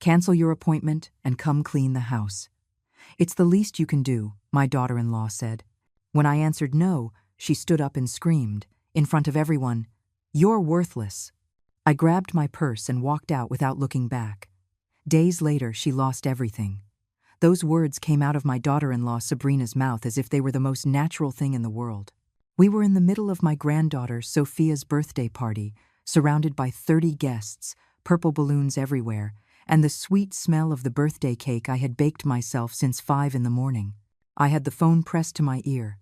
Cancel your appointment and come clean the house. It's the least you can do, my daughter-in-law said. When I answered no, she stood up and screamed, in front of everyone, "You're worthless." I grabbed my purse and walked out without looking back. Days later, she lost everything. Those words came out of my daughter-in-law Sabrina's mouth as if they were the most natural thing in the world. We were in the middle of my granddaughter Sophia's birthday party, surrounded by 30 guests, purple balloons everywhere, and the sweet smell of the birthday cake I had baked myself since 5 in the morning. I had the phone pressed to my ear.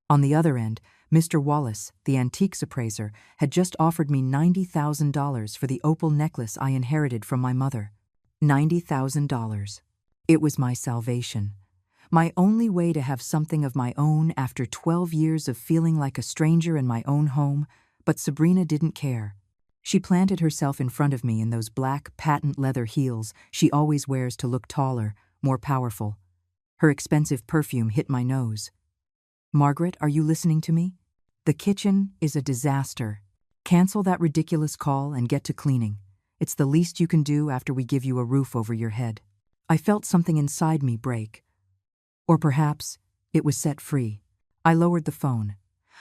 On the other end, Mr. Wallace, the antiques appraiser, had just offered me $90,000 for the opal necklace I inherited from my mother. $90,000. It was my salvation. My only way to have something of my own after 12 years of feeling like a stranger in my own home, but Sabrina didn't care. She planted herself in front of me in those black patent leather heels she always wears to look taller, more powerful. Her expensive perfume hit my nose. "Margaret, are you listening to me? The kitchen is a disaster. Cancel that ridiculous call and get to cleaning. It's the least you can do after we give you a roof over your head." I felt something inside me break. Or perhaps it was set free. I lowered the phone.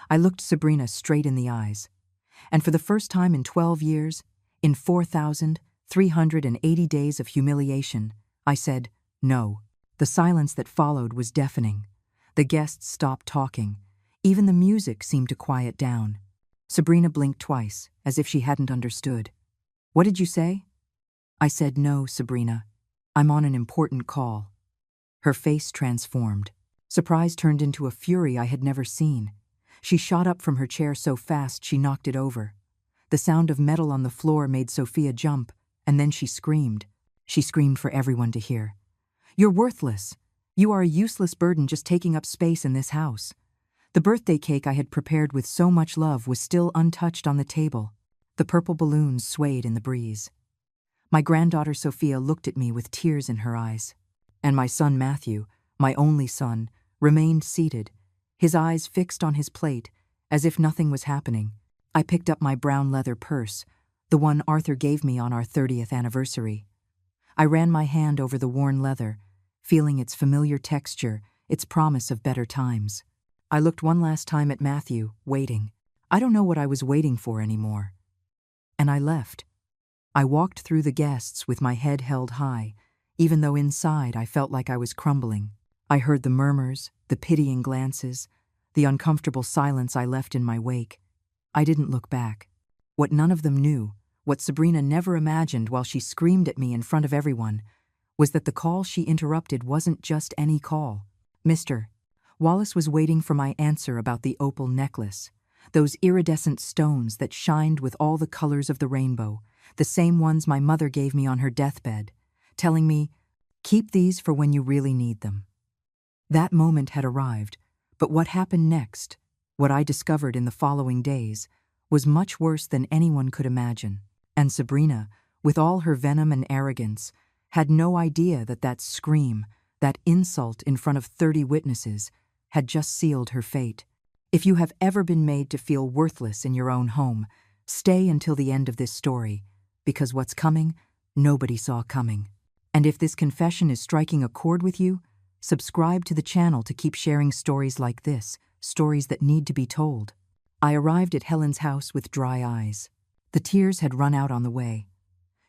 I looked Sabrina straight in the eyes. And for the first time in 12 years, in 4,380 days of humiliation, I said, no. The silence that followed was deafening. The guests stopped talking. Even the music seemed to quiet down. Sabrina blinked twice, as if she hadn't understood. "What did you say?" I said, "No, Sabrina. I'm on an important call." Her face transformed. Surprise turned into a fury I had never seen. She shot up from her chair so fast she knocked it over. The sound of metal on the floor made Sophia jump, and then she screamed. She screamed for everyone to hear. "You're worthless. You are a useless burden just taking up space in this house." The birthday cake I had prepared with so much love was still untouched on the table. The purple balloons swayed in the breeze. My granddaughter Sophia looked at me with tears in her eyes. And my son Matthew, my only son, remained seated, his eyes fixed on his plate, as if nothing was happening. I picked up my brown leather purse, the one Arthur gave me on our 30th anniversary. I ran my hand over the worn leather, feeling its familiar texture, its promise of better times. I looked one last time at Matthew, waiting. I don't know what I was waiting for anymore. And I left. I walked through the guests with my head held high, even though inside I felt like I was crumbling. I heard the murmurs, the pitying glances, the uncomfortable silence I left in my wake. I didn't look back. What none of them knew, what Sabrina never imagined while she screamed at me in front of everyone, was that the call she interrupted wasn't just any call. Mr. Wallace was waiting for my answer about the opal necklace, those iridescent stones that shined with all the colors of the rainbow, the same ones my mother gave me on her deathbed, telling me, "Keep these for when you really need them." That moment had arrived, but what happened next, what I discovered in the following days, was much worse than anyone could imagine. And Sabrina, with all her venom and arrogance, had no idea that that scream, that insult in front of 30 witnesses, had just sealed her fate. If you have ever been made to feel worthless in your own home, stay until the end of this story, because what's coming, nobody saw coming. And if this confession is striking a chord with you, subscribe to the channel to keep sharing stories like this, stories that need to be told. I arrived at Helen's house with dry eyes. The tears had run out on the way.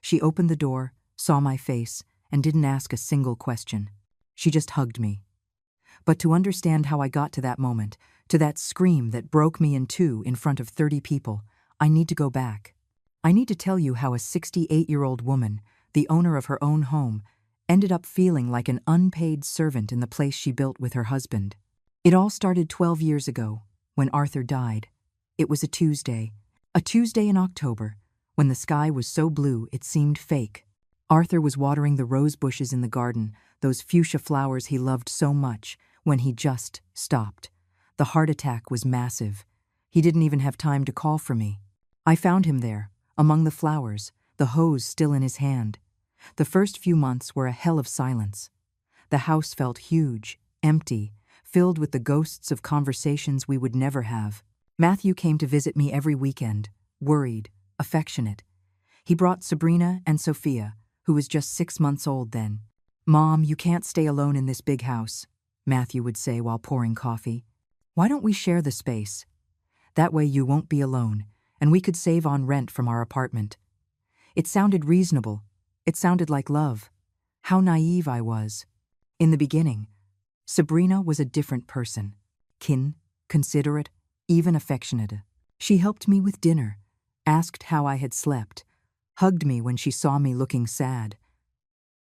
She opened the door, saw my face, and didn't ask a single question. She just hugged me. But to understand how I got to that moment, to that scream that broke me in two in front of 30 people, I need to go back. I need to tell you how a 68-year-old woman, the owner of her own home, ended up feeling like an unpaid servant in the place she built with her husband. It all started 12 years ago, when Arthur died. It was a Tuesday in October, when the sky was so blue it seemed fake. Arthur was watering the rose bushes in the garden, those fuchsia flowers he loved so much, when he just stopped. The heart attack was massive. He didn't even have time to call for me. I found him there, among the flowers, the hose still in his hand. The first few months were a hell of silence. The house felt huge, empty, filled with the ghosts of conversations we would never have. Matthew came to visit me every weekend, worried, affectionate. He brought Sabrina and Sophia, who was just 6 months old then. "Mom, you can't stay alone in this big house," Matthew would say while pouring coffee. "Why don't we share the space? That way you won't be alone, and we could save on rent from our apartment." It sounded reasonable. It sounded like love. How naive I was. In the beginning, Sabrina was a different person. Considerate, even affectionate. She helped me with dinner, asked how I had slept, hugged me when she saw me looking sad.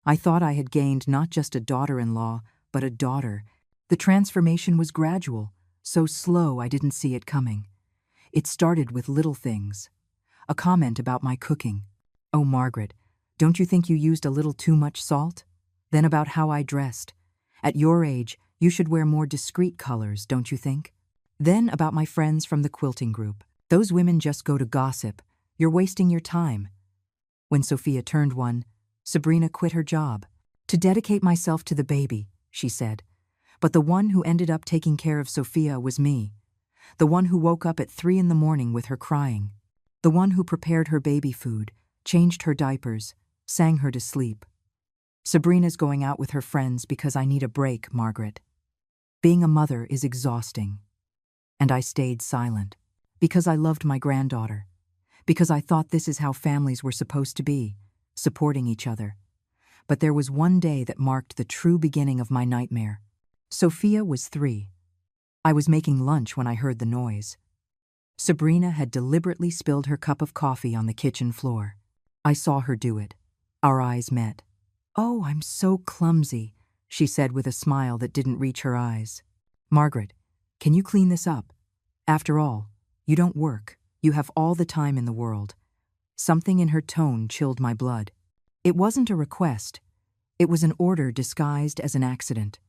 I thought I had gained not just a daughter-in-law, but a daughter. The transformation was gradual, so slow I didn't see it coming. It started with little things. A comment about my cooking. "Oh, Margaret, don't you think you used a little too much salt?" Then about how I dressed. "At your age, you should wear more discreet colors, don't you think?" Then about my friends from the quilting group. "Those women just go to gossip. You're wasting your time." When Sophia turned one, Sabrina quit her job. "To dedicate myself to the baby," she said. But the one who ended up taking care of Sophia was me. The one who woke up at 3 in the morning with her crying. The one who prepared her baby food, changed her diapers, sang her to sleep. "Sabrina's going out with her friends because I need a break, Margaret. Being a mother is exhausting." And I stayed silent, because I loved my granddaughter, because I thought this is how families were supposed to be, supporting each other. But there was one day that marked the true beginning of my nightmare. Sophia was 3. I was making lunch when I heard the noise. Sabrina had deliberately spilled her cup of coffee on the kitchen floor. I saw her do it. Our eyes met. "Oh, I'm so clumsy," she said with a smile that didn't reach her eyes. "Margaret, can you clean this up? After all, you don't work. You have all the time in the world." Something in her tone chilled my blood. It wasn't a request. It was an order disguised as an accident.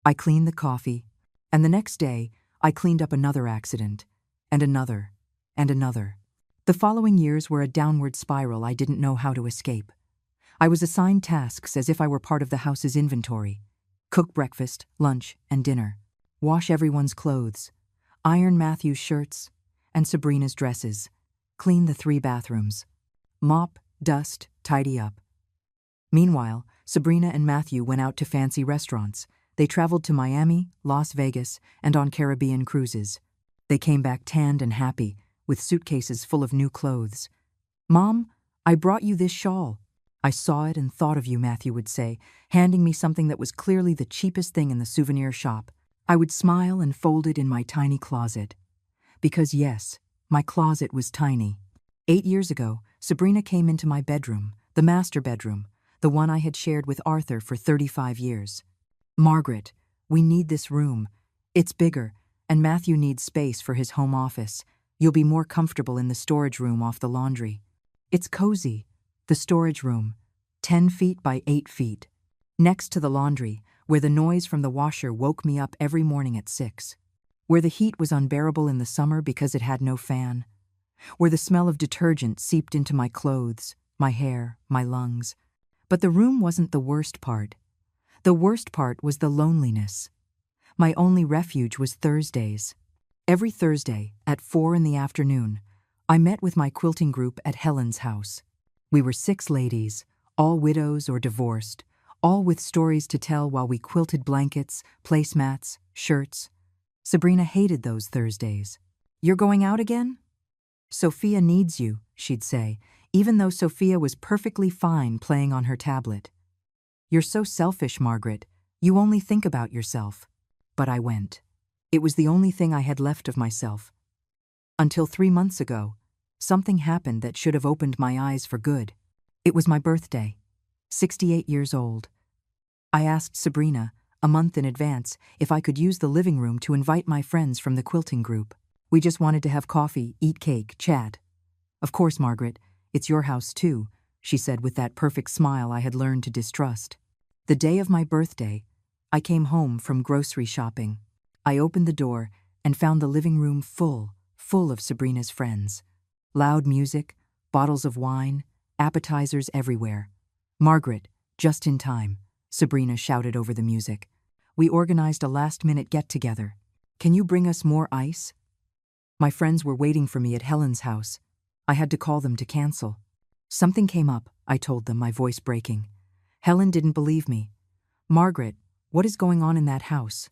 I cleaned the coffee, and the next day I cleaned up another accident, and another, and another. The following years were a downward spiral I didn't know how to escape. I was assigned tasks as if I were part of the house's inventory. Cook breakfast, lunch, and dinner. Wash everyone's clothes. Iron Matthew's shirts and Sabrina's dresses. Clean the 3 bathrooms. Mop, dust, tidy up. Meanwhile, Sabrina and Matthew went out to fancy restaurants. They traveled to Miami, Las Vegas, and on Caribbean cruises. They came back tanned and happy, with suitcases full of new clothes. "Mom, I brought you this shawl." "I saw it and thought of you," Matthew would say, handing me something that was clearly the cheapest thing in the souvenir shop. I would smile and fold it in my tiny closet. Because yes, my closet was tiny. 8 years ago, Sabrina came into my bedroom, the master bedroom, the one I had shared with Arthur for 35 years. "Margaret, we need this room. It's bigger, and Matthew needs space for his home office. You'll be more comfortable in the storage room off the laundry." It's cozy. The storage room, 10 feet by 8 feet. Next to the laundry, where the noise from the washer woke me up every morning at 6. Where the heat was unbearable in the summer because it had no fan. Where the smell of detergent seeped into my clothes, my hair, my lungs. But the room wasn't the worst part. The worst part was the loneliness. My only refuge was Thursdays. Every Thursday, at 4 in the afternoon, I met with my quilting group at Helen's house. We were 6 ladies, all widows or divorced, all with stories to tell while we quilted blankets, placemats, shirts. Sabrina hated those Thursdays. "You're going out again?" "Sophia needs you," she'd say, even though Sophia was perfectly fine playing on her tablet. "You're so selfish, Margaret. You only think about yourself." But I went. It was the only thing I had left of myself. Until 3 months ago, something happened that should have opened my eyes for good. It was my birthday, 68 years old. I asked Sabrina, a month in advance, if I could use the living room to invite my friends from the quilting group. We just wanted to have coffee, eat cake, chat. "Of course, Margaret, it's your house too," she said with that perfect smile I had learned to distrust. The day of my birthday, I came home from grocery shopping. I opened the door and found the living room full of Sabrina's friends. Loud music, bottles of wine, appetizers everywhere. "Margaret, just in time," Sabrina shouted over the music. "We organized a last-minute get-together. Can you bring us more ice?" My friends were waiting for me at Helen's house. I had to call them to cancel. Something came up, I told them, my voice breaking. Helen didn't believe me. Margaret, what is going on in that house?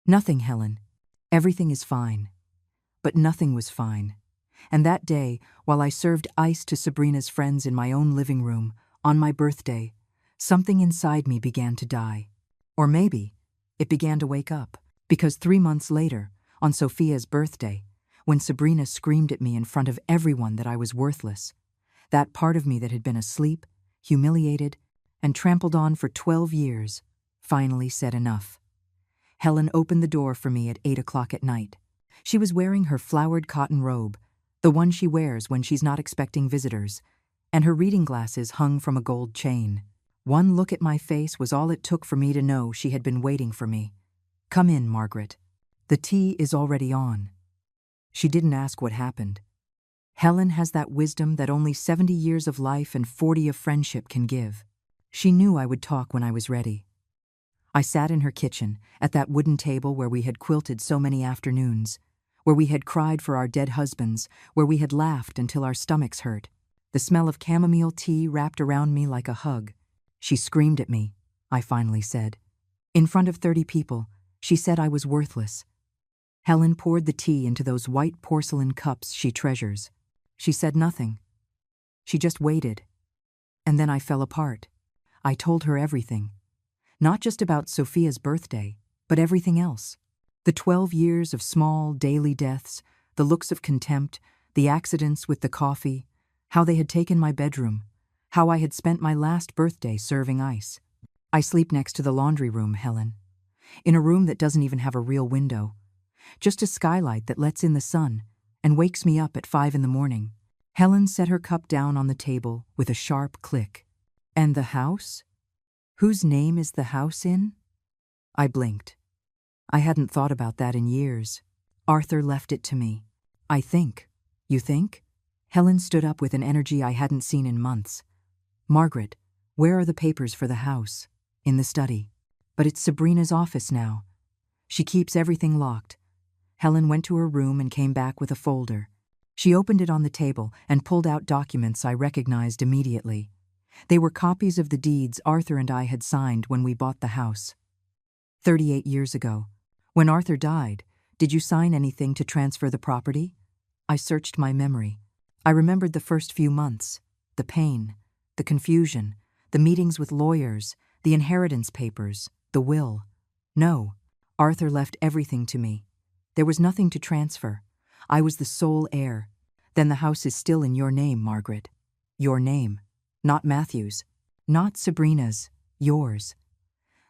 Nothing, Helen. Everything is fine. But nothing was fine. And that day, while I served ice to Sabrina's friends in my own living room, on my birthday, something inside me began to die. Or maybe it began to wake up, because 3 months later, on Sophia's birthday, when Sabrina screamed at me in front of everyone that I was worthless, that part of me that had been asleep, humiliated, and trampled on for 12 years, finally said enough. Helen opened the door for me at 8 o'clock at night. She was wearing her flowered cotton robe, the one she wears when she's not expecting visitors, and her reading glasses hung from a gold chain. One look at my face was all it took for me to know she had been waiting for me. Come in, Margaret. The tea is already on. She didn't ask what happened. Helen has that wisdom that only 70 years of life and 40 of friendship can give. She knew I would talk when I was ready. I sat in her kitchen, at that wooden table where we had quilted so many afternoons, where we had cried for our dead husbands, where we had laughed until our stomachs hurt. The smell of chamomile tea wrapped around me like a hug. She screamed at me, I finally said. In front of 30 people, she said I was worthless. Helen poured the tea into those white porcelain cups she treasures. She said nothing. She just waited. And then I fell apart. I told her everything. Not just about Sophia's birthday, but everything else. The 12 years of small, daily deaths, the looks of contempt, the accidents with the coffee, how they had taken my bedroom, how I had spent my last birthday serving ice. I sleep next to the laundry room, Helen. In a room that doesn't even have a real window. Just a skylight that lets in the sun and wakes me up at 5 in the morning. Helen set her cup down on the table with a sharp click. And the house? Whose name is the house in? I blinked. I hadn't thought about that in years. Arthur left it to me. I think. You think? Helen stood up with an energy I hadn't seen in months. Margaret, where are the papers for the house? In the study. But it's Sabrina's office now. She keeps everything locked. Helen went to her room and came back with a folder. She opened it on the table and pulled out documents I recognized immediately. They were copies of the deeds Arthur and I had signed when we bought the house. 38 years ago. When Arthur died, did you sign anything to transfer the property? I searched my memory. I remembered the first few months, the pain, the confusion, the meetings with lawyers, the inheritance papers, the will. No, Arthur left everything to me. There was nothing to transfer. I was the sole heir. Then the house is still in your name, Margaret. Your name. Not Matthew's. Not Sabrina's. Yours.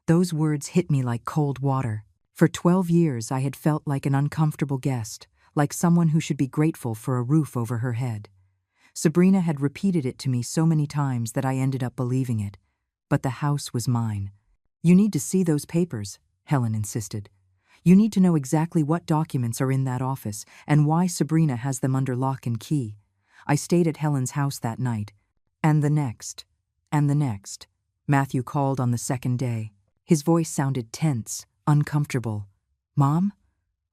Those words hit me like cold water. For 12 years I had felt like an uncomfortable guest, like someone who should be grateful for a roof over her head. Sabrina had repeated it to me so many times that I ended up believing it. But the house was mine. You need to see those papers, Helen insisted. You need to know exactly what documents are in that office and why Sabrina has them under lock and key. I stayed at Helen's house that night. And the next. And the next. Matthew called on the second day. His voice sounded tense, uncomfortable. Mom?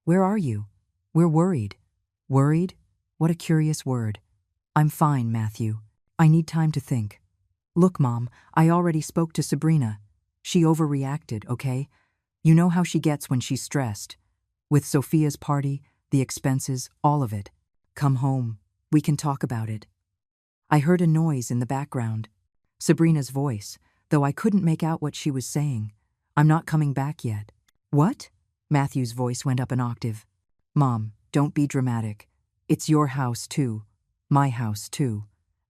Where are you? We're worried. Worried? What a curious word. I'm fine, Matthew. I need time to think. Look, Mom, I already spoke to Sabrina. She overreacted, okay? You know how she gets when she's stressed. With Sophia's party, the expenses, all of it. Come home. We can talk about it. I heard a noise in the background. Sabrina's voice, though I couldn't make out what she was saying. I'm not coming back yet. What? Matthew's voice went up an octave. Mom, don't be dramatic. It's your house too. My house too.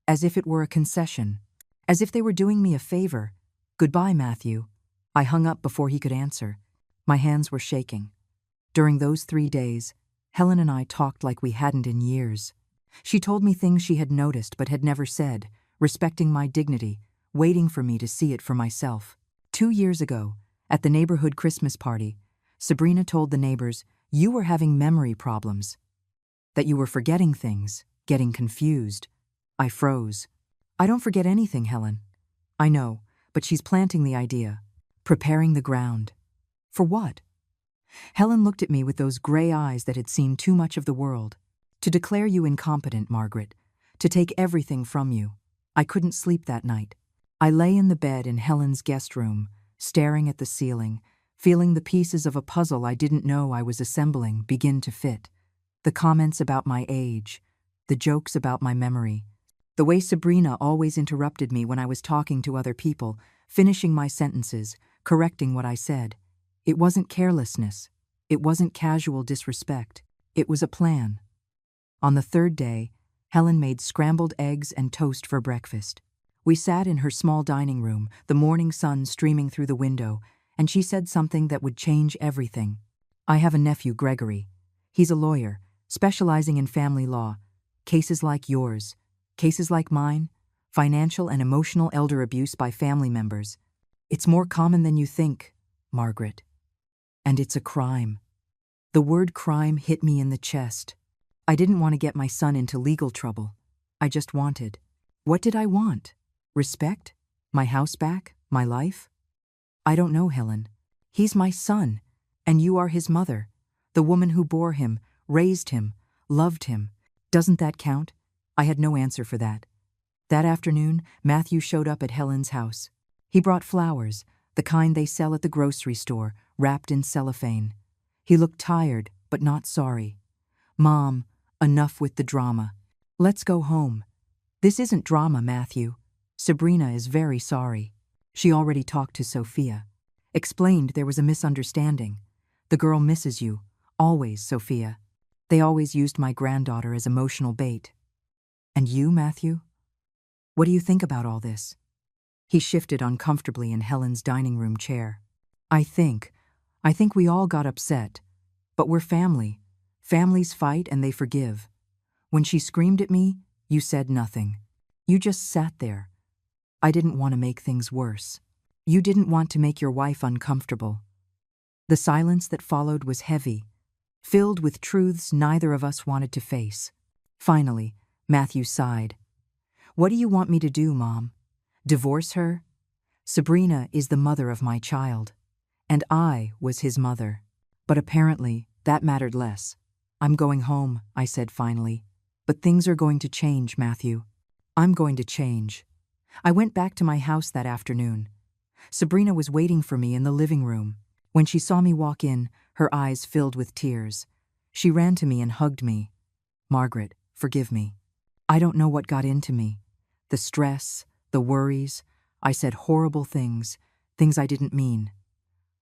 As if it were a concession. As if they were doing me a favor. Goodbye, Matthew. I hung up before he could answer. My hands were shaking. During those 3 days, Helen and I talked like we hadn't in years. She told me things she had noticed but had never said, respecting my dignity, waiting for me to see it for myself. 2 years ago, at the neighborhood Christmas party, Sabrina told the neighbors you were having memory problems. That you were forgetting things, getting confused. I froze. I don't forget anything, Helen. I know, but she's planting the idea. Preparing the ground. For what? Helen looked at me with those gray eyes that had seen too much of the world. To declare you incompetent, Margaret. To take everything from you. I couldn't sleep that night. I lay in the bed in Helen's guest room, staring at the ceiling, feeling the pieces of a puzzle I didn't know I was assembling begin to fit. The comments about my age, the jokes about my memory, the way Sabrina always interrupted me when I was talking to other people, finishing my sentences, correcting what I said. It wasn't carelessness. It wasn't casual disrespect. It was a plan. On the third day, Helen made scrambled eggs and toast for breakfast. We sat in her small dining room, the morning sun streaming through the window, and she said something that would change everything. I have a nephew, Gregory. He's a lawyer, specializing in family law. Cases like yours, cases like mine, financial and emotional elder abuse by family members. It's more common than you think, Margaret. And it's a crime. The word crime hit me in the chest. I didn't want to get my son into legal trouble. I just wanted. What did I want? Respect? My house back? My life? I don't know, Helen. He's my son, and you are his mother, the woman who bore him, raised him, loved him. Doesn't that count? I had no answer for that. That afternoon, Matthew showed up at Helen's house. He brought flowers, the kind they sell at the grocery store, wrapped in cellophane. He looked tired, but not sorry. Mom, enough with the drama. Let's go home. This isn't drama, Matthew. Sabrina is very sorry. She already talked to Sophia. Explained there was a misunderstanding. The girl misses you. Always, Sophia. They always used my granddaughter as emotional bait. And you, Matthew? What do you think about all this? He shifted uncomfortably in Helen's dining room chair. I think we all got upset. But we're family. Families fight and they forgive. When she screamed at me, you said nothing. You just sat there. I didn't want to make things worse. You didn't want to make your wife uncomfortable. The silence that followed was heavy, filled with truths neither of us wanted to face. Finally, Matthew sighed. What do you want me to do, Mom? Divorce her? Sabrina is the mother of my child, and I was his mother. But apparently, that mattered less. I'm going home, I said finally. But things are going to change, Matthew. I'm going to change. I went back to my house that afternoon. Sabrina was waiting for me in the living room. When she saw me walk in, her eyes filled with tears. She ran to me and hugged me. Margaret, forgive me. I don't know what got into me. The stress, the worries. I said horrible things I didn't mean.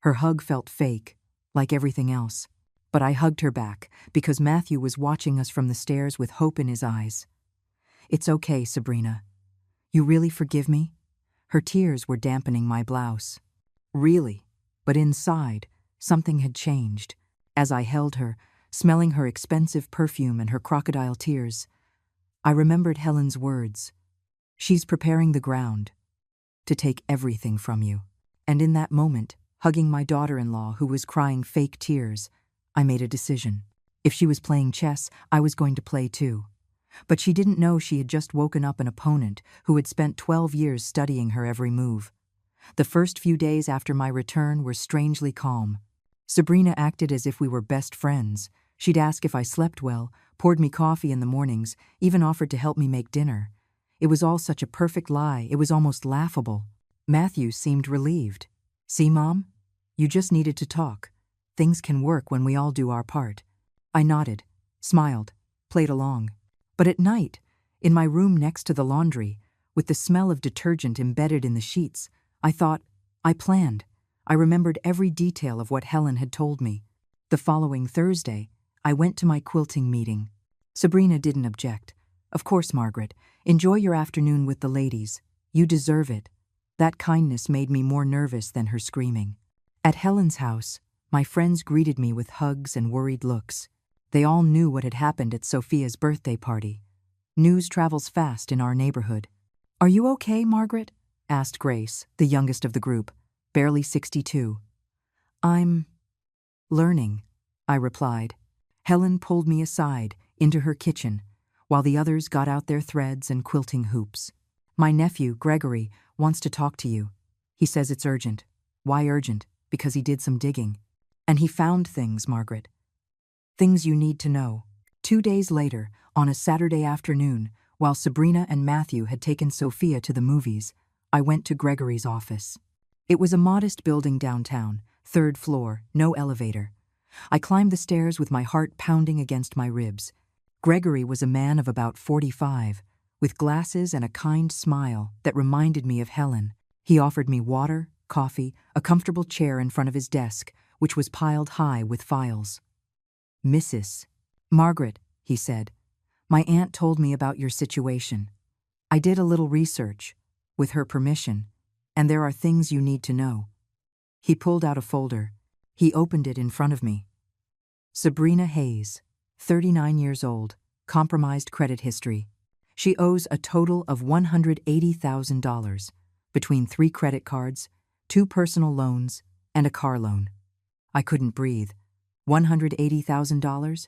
Her hug felt fake, like everything else. But I hugged her back because Matthew was watching us from the stairs with hope in his eyes. It's okay, Sabrina. You really forgive me? Her tears were dampening my blouse. Really, but inside, something had changed. As I held her, smelling her expensive perfume and her crocodile tears, I remembered Helen's words. She's preparing the ground to take everything from you. And in that moment, hugging my daughter-in-law who was crying fake tears, I made a decision. If she was playing chess, I was going to play too. But she didn't know she had just woken up an opponent who had spent 12 years studying her every move. The first few days after my return were strangely calm. Sabrina acted as if we were best friends. She'd ask if I slept well, poured me coffee in the mornings, even offered to help me make dinner. It was all such a perfect lie, it was almost laughable. Matthew seemed relieved. See, Mom? You just needed to talk. Things can work when we all do our part. I nodded, smiled, played along. But at night, in my room next to the laundry, with the smell of detergent embedded in the sheets, I thought, I planned. I remembered every detail of what Helen had told me. The following Thursday, I went to my quilting meeting. Sabrina didn't object. Of course, Margaret, enjoy your afternoon with the ladies. You deserve it. That kindness made me more nervous than her screaming. At Helen's house, my friends greeted me with hugs and worried looks. They all knew what had happened at Sophia's birthday party. News travels fast in our neighborhood. Are you okay, Margaret? Asked Grace, the youngest of the group, barely 62. I'm learning, I replied. Helen pulled me aside into her kitchen, while the others got out their threads and quilting hoops. My nephew, Gregory, wants to talk to you. He says it's urgent. Why urgent? Because he did some digging. And he found things, Margaret. Things you need to know. 2 days later, on a Saturday afternoon, While Sabrina and Matthew had taken Sophia to the movies, I went to Gregory's office. It was a modest building downtown, 3rd floor, no elevator. I climbed the stairs with my heart pounding against my ribs. Gregory was a man of about 45, with glasses and a kind smile that reminded me of Helen. He offered me water, coffee, a comfortable chair in front of his desk, which was piled high with files. "Mrs. Margaret," he said, "my aunt told me about your situation. I did a little research, with her permission, and there are things you need to know." He pulled out a folder. He opened it in front of me. Sabrina Hayes, 39 years old, compromised credit history. She owes a total of $180,000 between 3 credit cards, 2 personal loans, and a car loan. I couldn't breathe. $180,000?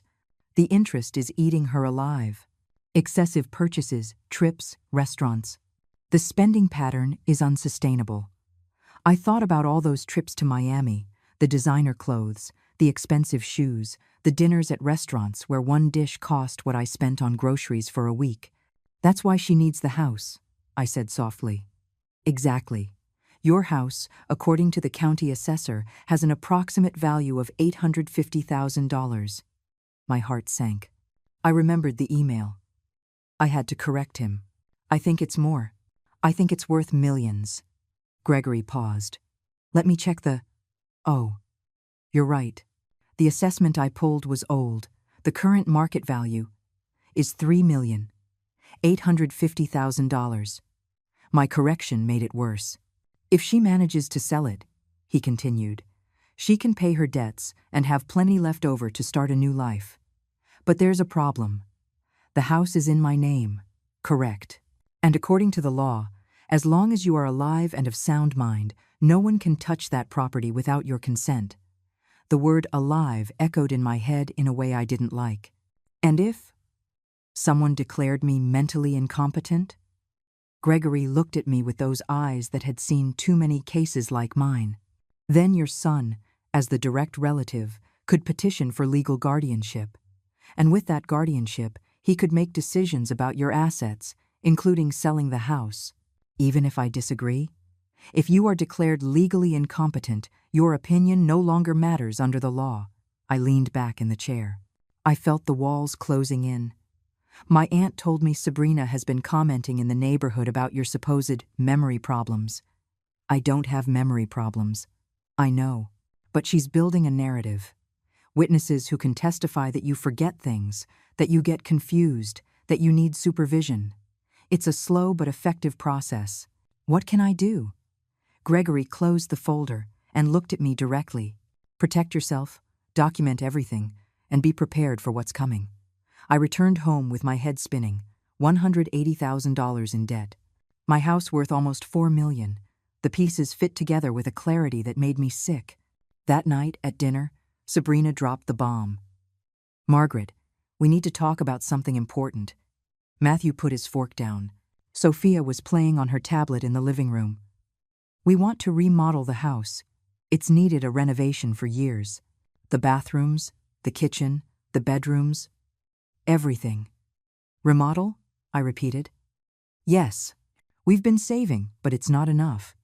The interest is eating her alive. Excessive purchases, trips, restaurants. The spending pattern is unsustainable. I thought about all those trips to Miami, the designer clothes, the expensive shoes, the dinners at restaurants where one dish cost what I spent on groceries for a week. "That's why she needs the house," I said softly. "Exactly. Your house, according to the county assessor, has an approximate value of $850,000. My heart sank. I remembered the email. I had to correct him. "I think it's more. I think it's worth millions." Gregory paused. "Let me check the—" "Oh, you're right. The assessment I pulled was old. The current market value is $3,850,000. My correction made it worse. "If she manages to sell it," he continued, "she can pay her debts and have plenty left over to start a new life. But there's a problem. The house is in my name, correct? And according to the law, as long as you are alive and of sound mind, no one can touch that property without your consent." The word alive echoed in my head in a way I didn't like. "And if someone declared me mentally incompetent?" Gregory looked at me with those eyes that had seen too many cases like mine. "Then your son, as the direct relative, could petition for legal guardianship. And with that guardianship, he could make decisions about your assets, including selling the house. Even if I disagree? If you are declared legally incompetent, your opinion no longer matters under the law." I leaned back in the chair. I felt the walls closing in. "My aunt told me Sabrina has been commenting in the neighborhood about your supposed memory problems." "I don't have memory problems. I know. But she's building a narrative. Witnesses who can testify that you forget things, that you get confused, that you need supervision. It's a slow but effective process. What can I do?" Gregory closed the folder and looked at me directly. "Protect yourself, document everything, and be prepared for what's coming." I returned home with my head spinning, $180,000 in debt. My house worth almost $4 million. The pieces fit together with a clarity that made me sick. That night, at dinner, Sabrina dropped the bomb. "Margaret, we need to talk about something important." Matthew put his fork down. Sophia was playing on her tablet in the living room. "We want to remodel the house. It's needed a renovation for years. The bathrooms, the kitchen, the bedrooms, everything." "Remodel?" I repeated. "Yes. We've been saving, but it's not enough.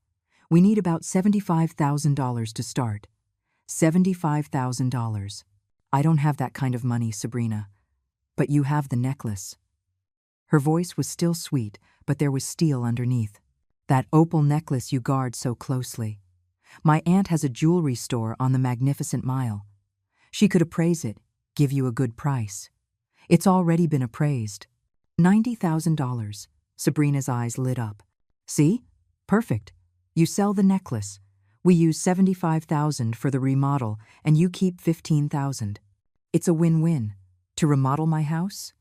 We need about $75,000 to start." $75,000. "I don't have that kind of money, Sabrina. But you have the necklace." Her voice was still sweet, but there was steel underneath. "That opal necklace you guard so closely. My aunt has a jewelry store on the Magnificent Mile. She could appraise it, give you a good price. It's already been appraised. $90,000. Sabrina's eyes lit up. "See? Perfect. You sell the necklace. We use $75,000 for the remodel, and you keep $15,000. It's a win-win. To remodel my house?"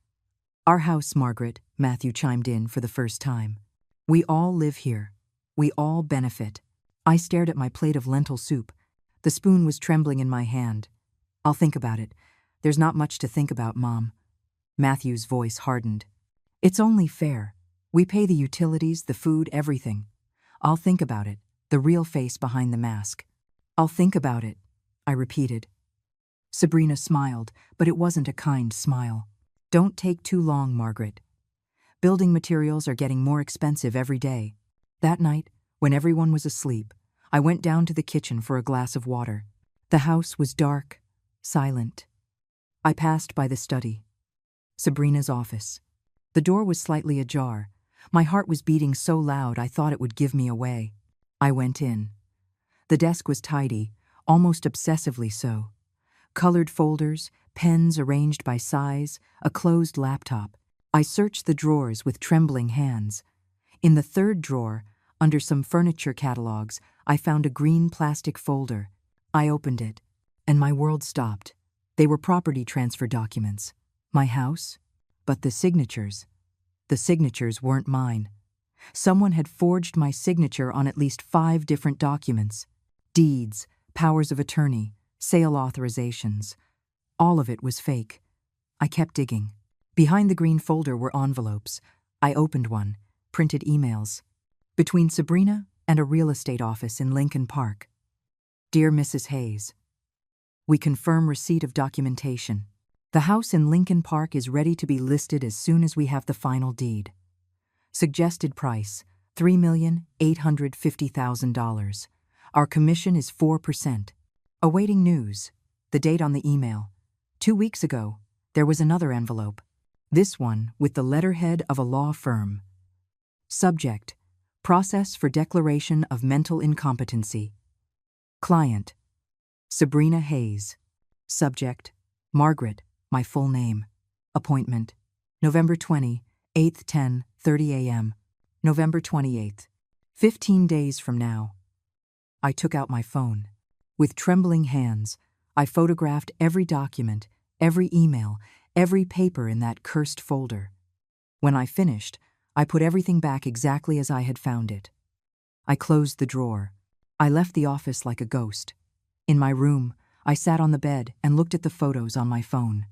"Our house, Margaret," Matthew chimed in for the first time. "We all live here. We all benefit." I stared at my plate of lentil soup. The spoon was trembling in my hand. "I'll think about it. There's not much to think about, Mom." Matthew's voice hardened. "It's only fair. We pay the utilities, the food, everything. I'll think about it, the real face behind the mask." "I'll think about it," I repeated. Sabrina smiled, but it wasn't a kind smile. "Don't take too long, Margaret." Building materials are getting more expensive every day. That night, when everyone was asleep, I went down to the kitchen for a glass of water. The house was dark, silent. I passed by the study. Sabrina's office. The door was slightly ajar. My heart was beating so loud I thought it would give me away. I went in. The desk was tidy, almost obsessively so. Colored folders, pens arranged by size, a closed laptop. I searched the drawers with trembling hands. In the third drawer, under some furniture catalogs, I found a green plastic folder. I opened it, and my world stopped. They were property transfer documents. My house? But the signatures weren't mine. Someone had forged my signature on at least 5 different documents. Deeds, powers of attorney, sale authorizations. All of it was fake. I kept digging. Behind the green folder were envelopes. I opened one, printed emails. Between Sabrina and a real estate office in Lincoln Park. Dear Mrs. Hayes, we confirm receipt of documentation. The house in Lincoln Park is ready to be listed as soon as we have the final deed. Suggested price, $3,850,000. Our commission is 4%. Awaiting news. The date on the email. 2 weeks ago, there was another envelope. This one with the letterhead of a law firm. Subject, process for declaration of mental incompetency. Client, Sabrina Hayes. Subject, Margaret, my full name. Appointment, November 20, 8th 10:30 a.m. November 28th, 15 days from now. I took out my phone. With trembling hands, I photographed every document, every email, every paper in that cursed folder. When I finished, I put everything back exactly as I had found it. I closed the drawer. I left the office like a ghost. In my room, I sat on the bed and looked at the photos on my phone.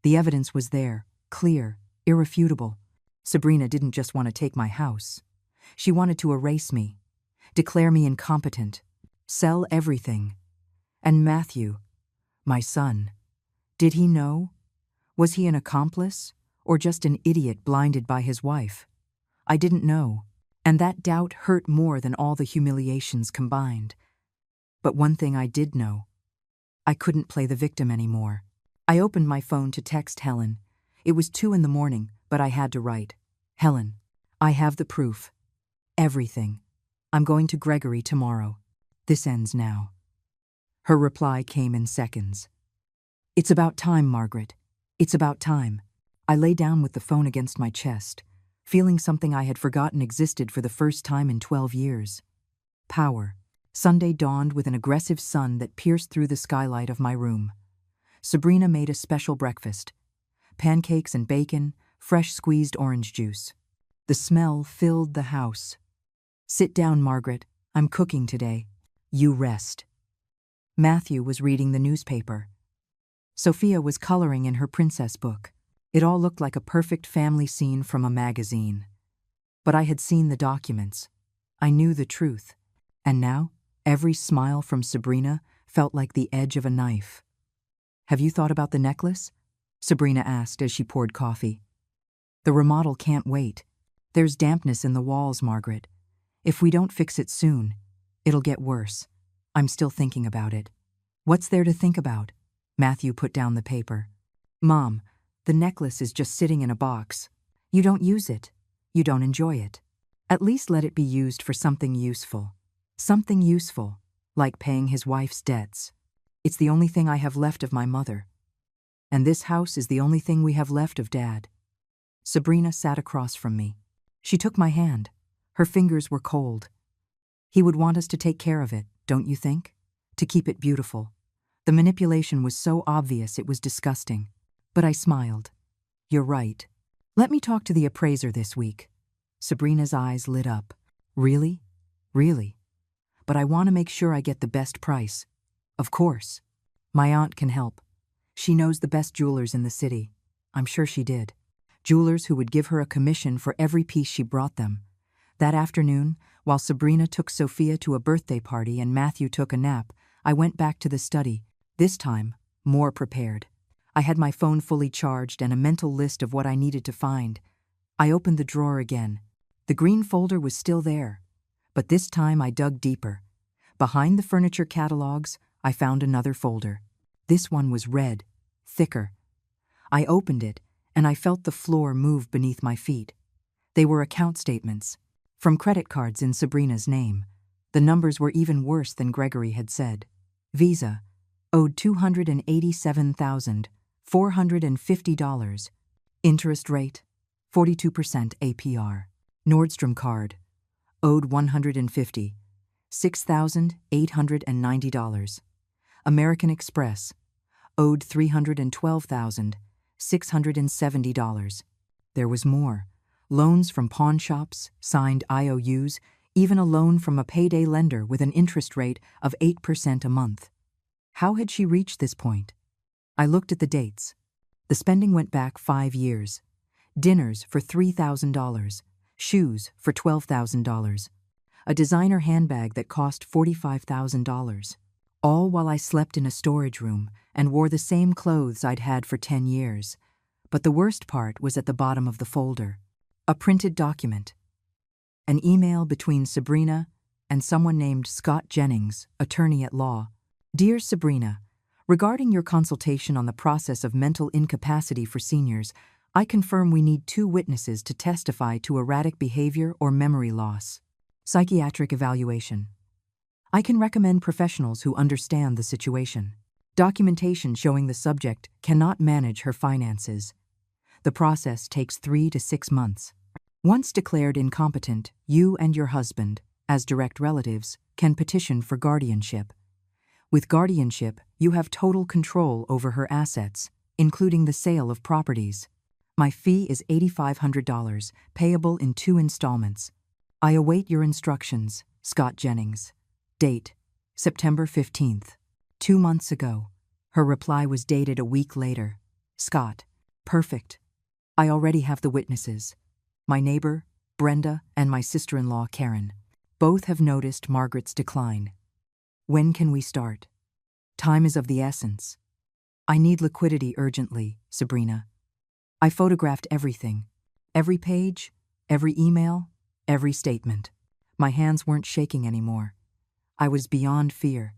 The evidence was there, clear, irrefutable. Sabrina didn't just want to take my house. She wanted to erase me, declare me incompetent, sell everything. And Matthew, my son, did he know? Was he an accomplice, or just an idiot blinded by his wife? I didn't know, and that doubt hurt more than all the humiliations combined. But one thing I did know. I couldn't play the victim anymore. I opened my phone to text Helen. It was 2 a.m, but I had to write. Helen, I have the proof. Everything. I'm going to Gregory tomorrow. This ends now. Her reply came in seconds. It's about time, Margaret. It's about time. I lay down with the phone against my chest, feeling something I had forgotten existed for the first time in 12 years. Power. Sunday dawned with an aggressive sun that pierced through the skylight of my room. Sabrina made a special breakfast. Pancakes and bacon, fresh squeezed orange juice. The smell filled the house. Sit down, Margaret. I'm cooking today. You rest. Matthew was reading the newspaper. Sophia was coloring in her princess book. It all looked like a perfect family scene from a magazine. But I had seen the documents. I knew the truth. And now, every smile from Sabrina felt like the edge of a knife. Have you thought about the necklace? Sabrina asked as she poured coffee. The remodel can't wait. There's dampness in the walls, Margaret. If we don't fix it soon, it'll get worse. I'm still thinking about it. What's there to think about? Matthew put down the paper. Mom, the necklace is just sitting in a box. You don't use it. You don't enjoy it. At least let it be used for something useful. Something useful, like paying his wife's debts. It's the only thing I have left of my mother. And this house is the only thing we have left of Dad. Sabrina sat across from me. She took my hand. Her fingers were cold. He would want us to take care of it, don't you think? To keep it beautiful. The manipulation was so obvious it was disgusting. But I smiled. You're right. Let me talk to the appraiser this week. Sabrina's eyes lit up. Really? Really? But I want to make sure I get the best price. Of course. My aunt can help. She knows the best jewelers in the city. I'm sure she did. Jewelers who would give her a commission for every piece she brought them. That afternoon, while Sabrina took Sophia to a birthday party and Matthew took a nap, I went back to the study, this time, more prepared. I had my phone fully charged and a mental list of what I needed to find. I opened the drawer again. The green folder was still there, but this time I dug deeper. Behind the furniture catalogs, I found another folder. This one was red, thicker. I opened it, and I felt the floor move beneath my feet. They were account statements, from credit cards in Sabrina's name. The numbers were even worse than Gregory had said. Visa, owed $287,450. Interest rate, 42% APR. Nordstrom card, owed $150, $6,890. American Express, owed $312,670. There was more. Loans from pawn shops, signed IOUs, even a loan from a payday lender with an interest rate of 8% a month. How had she reached this point? I looked at the dates. The spending went back 5 years. Dinners for $3,000, shoes for $12,000, a designer handbag that cost $45,000, all while I slept in a storage room and wore the same clothes I'd had for 10 years. But the worst part was at the bottom of the folder. A printed document. An email between Sabrina and someone named Scott Jennings, attorney at law. Dear Sabrina, regarding your consultation on the process of mental incapacity for seniors, I confirm we need 2 witnesses to testify to erratic behavior or memory loss. Psychiatric evaluation. I can recommend professionals who understand the situation. Documentation showing the subject cannot manage her finances. The process takes 3 to 6 months. Once declared incompetent, you and your husband, as direct relatives, can petition for guardianship. With guardianship, you have total control over her assets, including the sale of properties. My fee is $8,500, payable in 2 installments. I await your instructions, Scott Jennings. Date, September 15th. 2 months ago. Her reply was dated a week later. Scott, perfect. I already have the witnesses. My neighbor, Brenda, and my sister-in-law, Karen. Both have noticed Margaret's decline. When can we start? Time is of the essence. I need liquidity urgently, Sabrina. I photographed everything. Every page, every email, every statement. My hands weren't shaking anymore. I was beyond fear.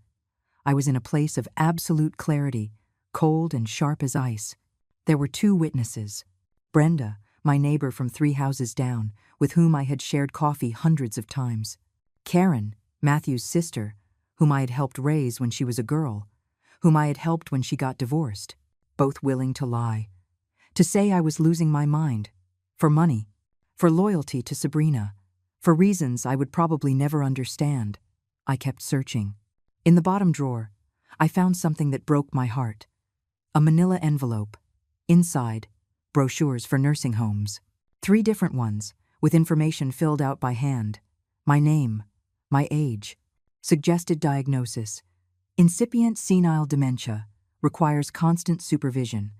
I was in a place of absolute clarity, cold and sharp as ice. There were 2 witnesses. Brenda, my neighbor from 3 houses down, with whom I had shared coffee hundreds of times. Karen, Matthew's sister, whom I had helped raise when she was a girl, whom I had helped when she got divorced, both willing to lie. To say I was losing my mind. For money. For loyalty to Sabrina. For reasons I would probably never understand. I kept searching. In the bottom drawer, I found something that broke my heart. A manila envelope. Inside, brochures for nursing homes. 3 different ones, with information filled out by hand. My name, my age, suggested diagnosis. Incipient senile dementia, requires constant supervision.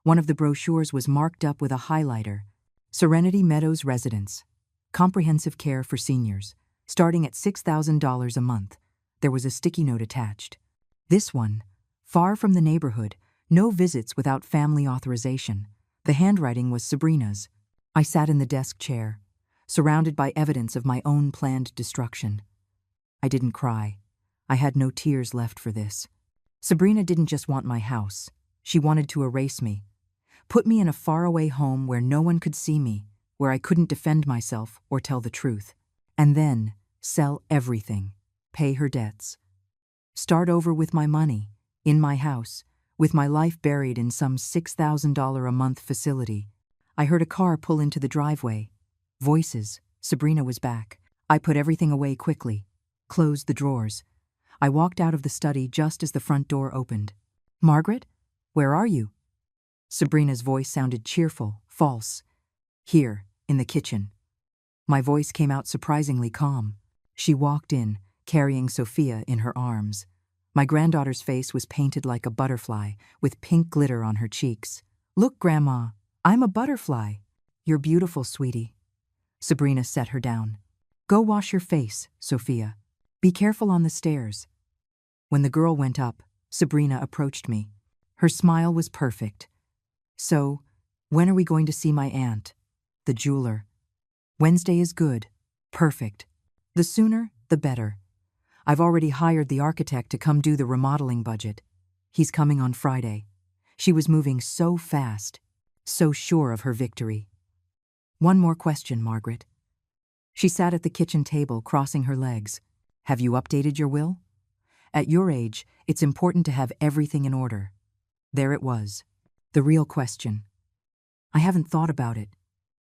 One of the brochures was marked up with a highlighter. Serenity Meadows Residence. Comprehensive care for seniors, starting at $6,000 a month. There was a sticky note attached. This one, far from the neighborhood, no visits without family authorization. The handwriting was Sabrina's. I sat in the desk chair, surrounded by evidence of my own planned destruction. I didn't cry. I had no tears left for this. Sabrina didn't just want my house. She wanted to erase me. Put me in a faraway home where no one could see me, where I couldn't defend myself or tell the truth. And then sell everything, pay her debts. Start over with my money, in my house, with my life buried in some $6,000 a month facility. I heard a car pull into the driveway. Voices. Sabrina was back. I put everything away quickly, closed the drawers. I walked out of the study just as the front door opened. Margaret? Where are you? Sabrina's voice sounded cheerful, false. Here, in the kitchen. My voice came out surprisingly calm. She walked in, carrying Sophia in her arms. My granddaughter's face was painted like a butterfly, with pink glitter on her cheeks. Look, Grandma, I'm a butterfly. You're beautiful, sweetie. Sabrina set her down. Go wash your face, Sophia. Be careful on the stairs. When the girl went up, Sabrina approached me. Her smile was perfect. So, when are we going to see my aunt? the jeweler. Wednesday is good. Perfect. The sooner, the better. I've already hired the architect to come do the remodeling budget. He's coming on Friday. She was moving so fast, so sure of her victory. One more question, Margaret. She sat at the kitchen table, crossing her legs. Have you updated your will? At your age, it's important to have everything in order. There it was. The real question. I haven't thought about it.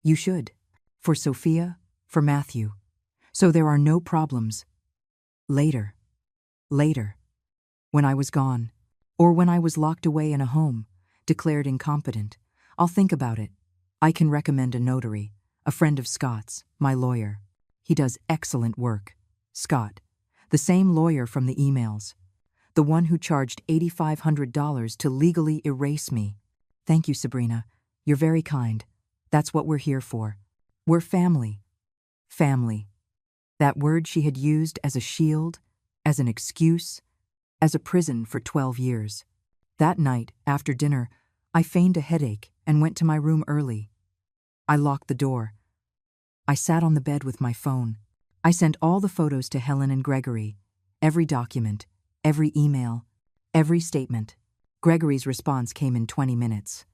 You should. For Sophia, for Matthew. So there are no problems. Later. Later. When I was gone. Or when I was locked away in a home, declared incompetent. I'll think about it. I can recommend a notary, a friend of Scott's, my lawyer. He does excellent work. Scott, the same lawyer from the emails. The one who charged $8,500 to legally erase me. Thank you, Sabrina. You're very kind. That's what we're here for. We're family. Family. That word she had used as a shield, as an excuse, as a prison for 12 years. That night, after dinner, I feigned a headache and went to my room early. I locked the door. I sat on the bed with my phone. I sent all the photos to Helen and Gregory, every document, every email, every statement. Gregory's response came in 20 minutes.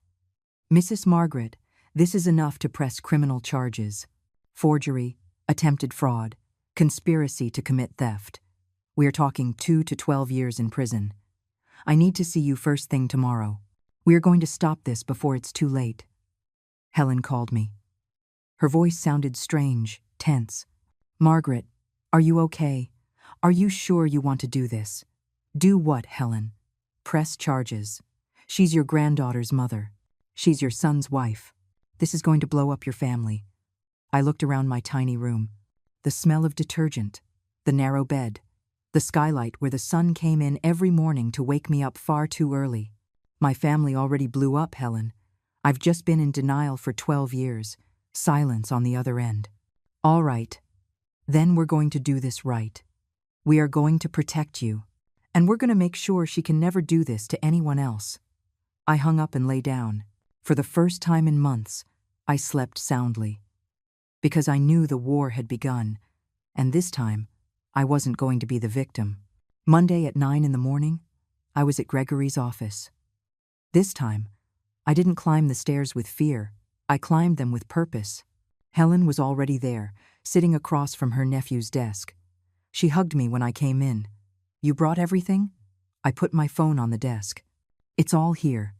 Mrs. Margaret, this is enough to press criminal charges. Forgery, attempted fraud, conspiracy to commit theft. We are talking 2 to 12 years in prison. I need to see you first thing tomorrow. We are going to stop this before it's too late. Helen called me. Her voice sounded strange, tense. Margaret, are you okay? Are you sure you want to do this? Do what, Helen? Press charges. She's your granddaughter's mother. She's your son's wife. This is going to blow up your family. I looked around my tiny room. The smell of detergent, the narrow bed, the skylight where the sun came in every morning to wake me up far too early. My family already blew up, Helen. I've just been in denial for 12 years. Silence on the other end. All right. Then we're going to do this right. We are going to protect you. And we're going to make sure she can never do this to anyone else. I hung up and lay down. For the first time in months, I slept soundly. Because I knew the war had begun, and this time, I wasn't going to be the victim. Monday at 9 in the morning, I was at Gregory's office. This time, I didn't climb the stairs with fear. I climbed them with purpose. Helen was already there, sitting across from her nephew's desk. She hugged me when I came in. You brought everything? I put my phone on the desk. It's all here.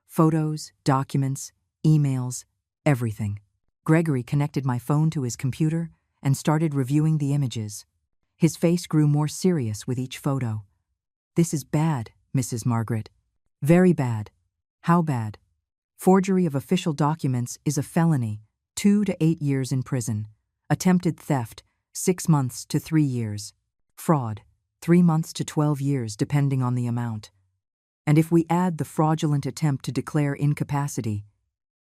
Photos, documents, emails, everything. Gregory connected my phone to his computer and started reviewing the images. His face grew more serious with each photo. This is bad, Mrs. Margaret. Very bad. How bad? Forgery of official documents is a felony, 2 to 8 years in prison. Attempted theft, 6 months to 3 years. Fraud, 3 months to 12 years depending on the amount. And if we add the fraudulent attempt to declare incapacity.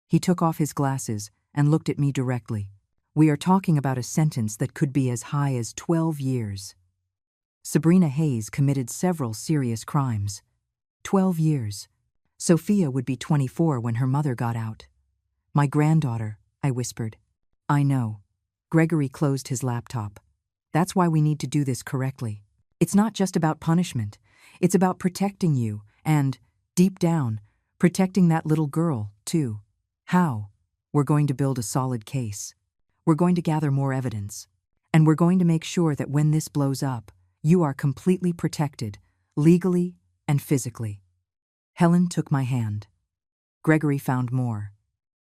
He took off his glasses and looked at me directly. We are talking about a sentence that could be as high as 12 years. Sabrina Hayes committed several serious crimes. 12 years. Sophia would be 24 when her mother got out. My granddaughter, I whispered. I know. Gregory closed his laptop. That's why we need to do this correctly. It's not just about punishment. It's about protecting you and, deep down, protecting that little girl, too. How? We're going to build a solid case. We're going to gather more evidence. And we're going to make sure that when this blows up, you are completely protected, legally and physically. Helen took my hand. Gregory found more.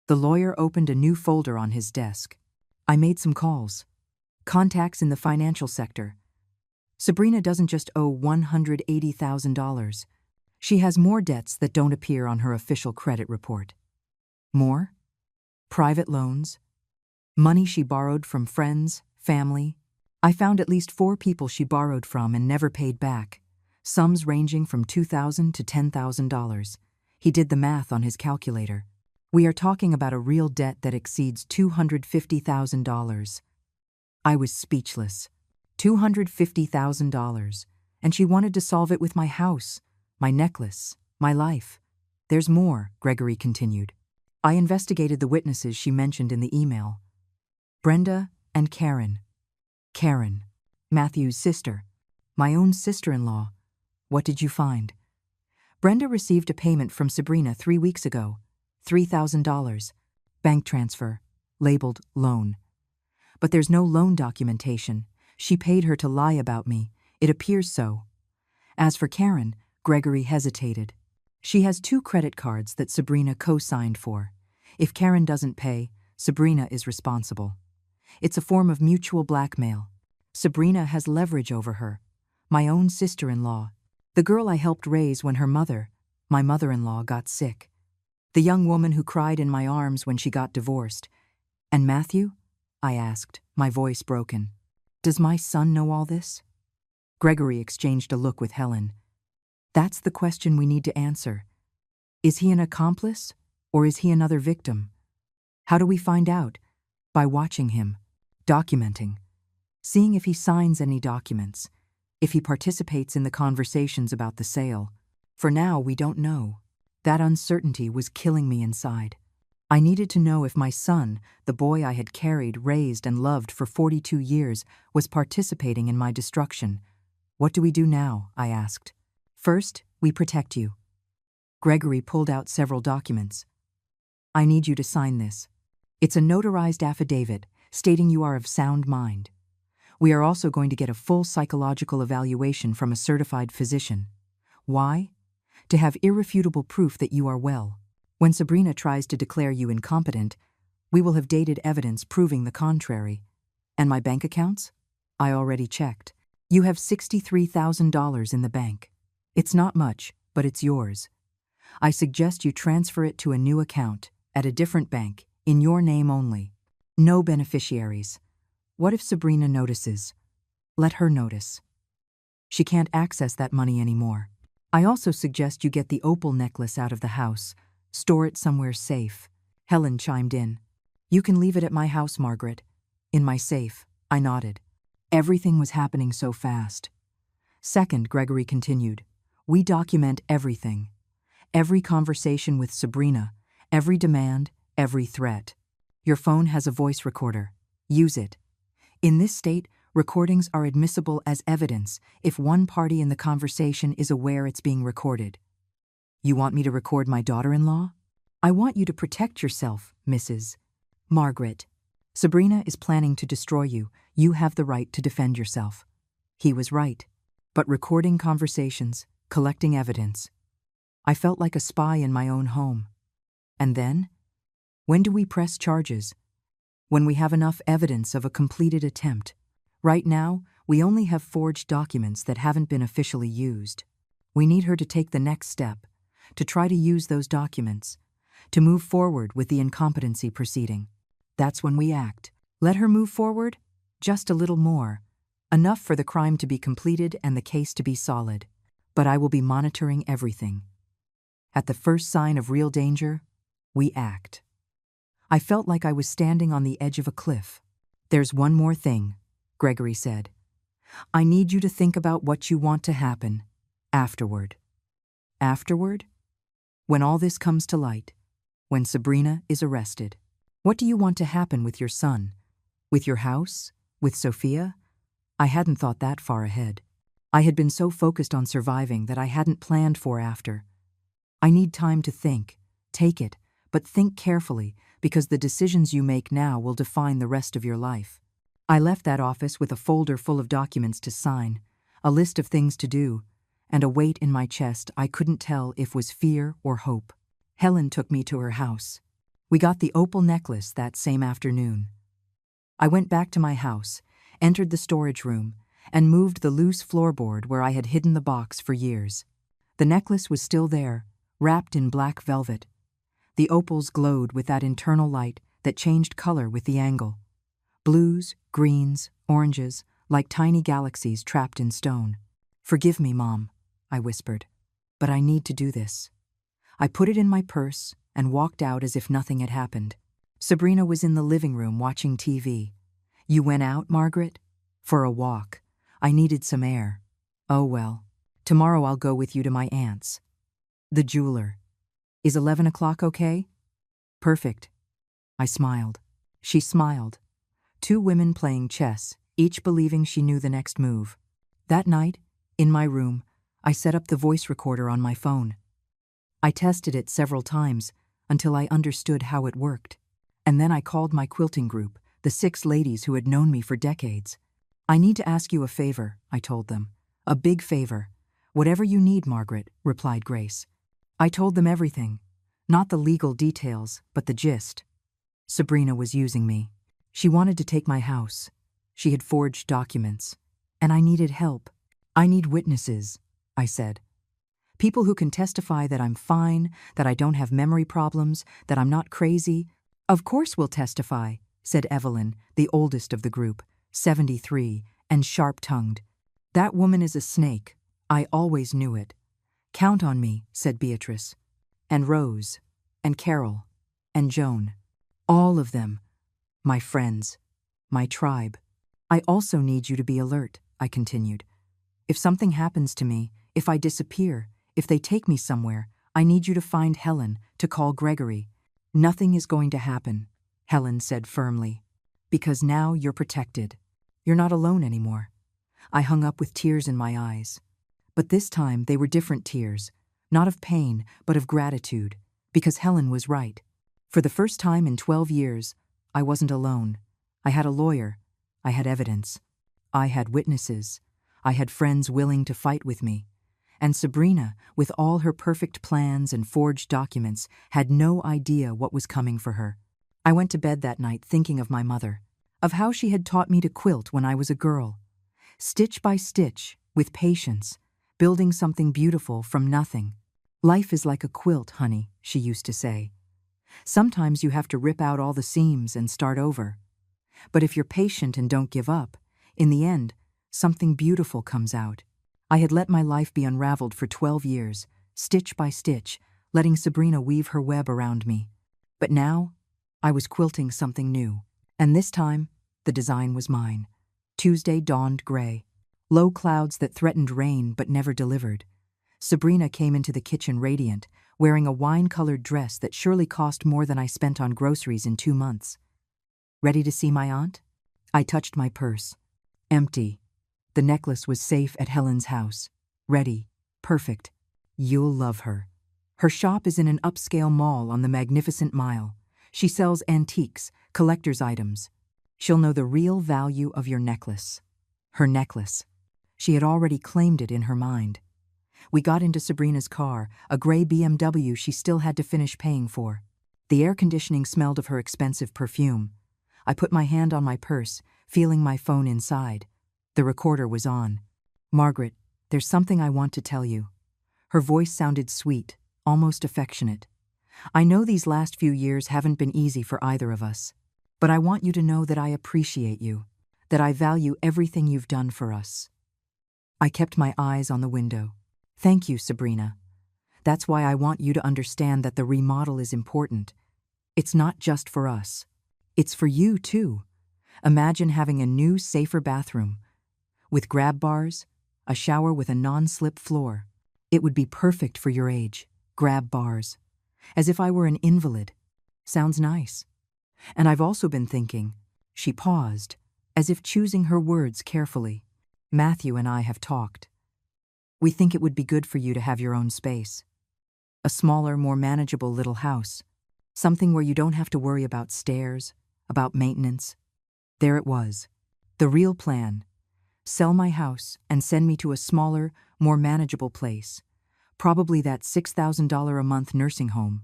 The lawyer opened a new folder on his desk. I made some calls. Contacts in the financial sector. Sabrina doesn't just owe $180,000. She has more debts that don't appear on her official credit report. More? Private loans? Money she borrowed from friends, family. I found at least 4 people she borrowed from and never paid back, sums ranging from $2,000 to $10,000. He did the math on his calculator. We are talking about a real debt that exceeds $250,000. I was speechless. $250,000, and she wanted to solve it with my house, my necklace, my life. There's more, Gregory continued. I investigated the witnesses she mentioned in the email. Brenda and Karen. Karen, Matthew's sister. My own sister-in-law. What did you find? Brenda received a payment from Sabrina 3 weeks ago. $3,000. Bank transfer. Labeled loan. But there's no loan documentation. She paid her to lie about me. It appears so. As for Karen, Gregory hesitated. She has 2 credit cards that Sabrina co-signed for. If Karen doesn't pay, Sabrina is responsible. It's a form of mutual blackmail. Sabrina has leverage over her. My own sister-in-law. The girl I helped raise when my mother-in-law, got sick. The young woman who cried in my arms when she got divorced. And Matthew? I asked, my voice broken. Does my son know all this? Gregory exchanged a look with Helen. That's the question we need to answer. Is he an accomplice, or is he another victim? How do we find out? By watching him, documenting, seeing if he signs any documents, if he participates in the conversations about the sale. For now, we don't know. That uncertainty was killing me inside. I needed to know if my son, the boy I had carried, raised, and loved for 42 years, was participating in my destruction. What do we do now? I asked. First, we protect you. Gregory pulled out several documents. I need you to sign this. It's a notarized affidavit stating you are of sound mind. We are also going to get a full psychological evaluation from a certified physician. Why? To have irrefutable proof that you are well. When Sabrina tries to declare you incompetent, we will have dated evidence proving the contrary. And my bank accounts? I already checked. You have $63,000 in the bank. It's not much, but it's yours. I suggest you transfer it to a new account, at a different bank, in your name only. No beneficiaries. What if Sabrina notices? Let her notice. She can't access that money anymore. I also suggest you get the opal necklace out of the house. Store it somewhere safe. Helen chimed in. You can leave it at my house, Margaret. In my safe. I nodded. Everything was happening so fast. Second, Gregory continued, we document everything. Every conversation with Sabrina, every demand, every threat. Your phone has a voice recorder. Use it. In this state, recordings are admissible as evidence if one party in the conversation is aware it's being recorded. You want me to record my daughter-in-law? I want you to protect yourself, Mrs. Margaret. Sabrina is planning to destroy you. You have the right to defend yourself. He was right. But recording conversations, collecting evidence. I felt like a spy in my own home. And then? When do we press charges? When we have enough evidence of a completed attempt. Right now, we only have forged documents that haven't been officially used. We need her to take the next step, to try to use those documents, to move forward with the incompetency proceeding. That's when we act. Let her move forward? Just a little more. Enough for the crime to be completed and the case to be solid. But I will be monitoring everything. At the first sign of real danger, we act. I felt like I was standing on the edge of a cliff. There's one more thing, Gregory said. I need you to think about what you want to happen afterward. Afterward? When all this comes to light, when Sabrina is arrested, what do you want to happen with your son? With your house? With Sophia? I hadn't thought that far ahead. I had been so focused on surviving that I hadn't planned for after. I need time to think. Take it, but think carefully, because the decisions you make now will define the rest of your life. I left that office with a folder full of documents to sign, a list of things to do, and a weight in my chest I couldn't tell if was fear or hope. Helen took me to her house. We got the opal necklace that same afternoon. I went back to my house, entered the storage room, and moved the loose floorboard where I had hidden the box for years. The necklace was still there, wrapped in black velvet. The opals glowed with that internal light that changed color with the angle. Blues, greens, oranges, like tiny galaxies trapped in stone. Forgive me, Mom, I whispered, but I need to do this. I put it in my purse and walked out as if nothing had happened. Sabrina was in the living room watching TV. You went out, Margaret? For a walk. I needed some air. Oh well. Tomorrow I'll go with you to my aunt's. The jeweler. Is 11 o'clock okay? Perfect. I smiled. She smiled. Two women playing chess, each believing she knew the next move. That night, in my room, I set up the voice recorder on my phone. I tested it several times until I understood how it worked. And then I called my quilting group, the 6 ladies who had known me for decades. I need to ask you a favor, I told them. A big favor. Whatever you need, Margaret, replied Grace. I told them everything. Not the legal details, but the gist. Sabrina was using me. She wanted to take my house. She had forged documents. And I needed help. I need witnesses, I said. People who can testify that I'm fine, that I don't have memory problems, that I'm not crazy. Of course we'll testify, said Evelyn, the oldest of the group, 73, and sharp-tongued. That woman is a snake. I always knew it. Count on me, said Beatrice. And Rose, and Carol, and Joan. All of them. My friends. My tribe. I also need you to be alert, I continued. If something happens to me, if I disappear, if they take me somewhere, I need you to find Helen, to call Gregory. Nothing is going to happen, Helen said firmly. Because now you're protected. You're not alone anymore. I hung up with tears in my eyes. But this time they were different tears, not of pain, but of gratitude, because Helen was right. For the first time in 12 years, I wasn't alone. I had a lawyer. I had evidence. I had witnesses. I had friends willing to fight with me. And Sabrina, with all her perfect plans and forged documents, had no idea what was coming for her. I went to bed that night thinking of my mother, of how she had taught me to quilt when I was a girl. Stitch by stitch, with patience, building something beautiful from nothing. Life is like a quilt, honey, she used to say. Sometimes you have to rip out all the seams and start over. But if you're patient and don't give up, in the end, something beautiful comes out. I had let my life be unraveled for 12 years, stitch by stitch, letting Sabrina weave her web around me. But now, I was quilting something new. And this time, the design was mine. Tuesday dawned gray. Low clouds that threatened rain but never delivered. Sabrina came into the kitchen radiant, wearing a wine-colored dress that surely cost more than I spent on groceries in 2 months. Ready to see my aunt? I touched my purse. Empty. The necklace was safe at Helen's house. Ready. Perfect. You'll love her. Her shop is in an upscale mall on the Magnificent Mile. She sells antiques, collector's items. She'll know the real value of your necklace. Her necklace. She had already claimed it in her mind. We got into Sabrina's car, a gray BMW she still had to finish paying for. The air conditioning smelled of her expensive perfume. I put my hand on my purse, feeling my phone inside. The recorder was on. Margaret, there's something I want to tell you. Her voice sounded sweet, almost affectionate. I know these last few years haven't been easy for either of us, but I want you to know that I appreciate you, that I value everything you've done for us. I kept my eyes on the window. Thank you, Sabrina. That's why I want you to understand that the remodel is important. It's not just for us. It's for you, too. Imagine having a new, safer bathroom, with grab bars, a shower with a non-slip floor. It would be perfect for your age. Grab bars. As if I were an invalid. Sounds nice. And I've also been thinking, she paused, as if choosing her words carefully. Matthew and I have talked. We think it would be good for you to have your own space. A smaller, more manageable little house. Something where you don't have to worry about stairs, about maintenance. There it was. The real plan. Sell my house and send me to a smaller, more manageable place. Probably that $6,000 a month nursing home.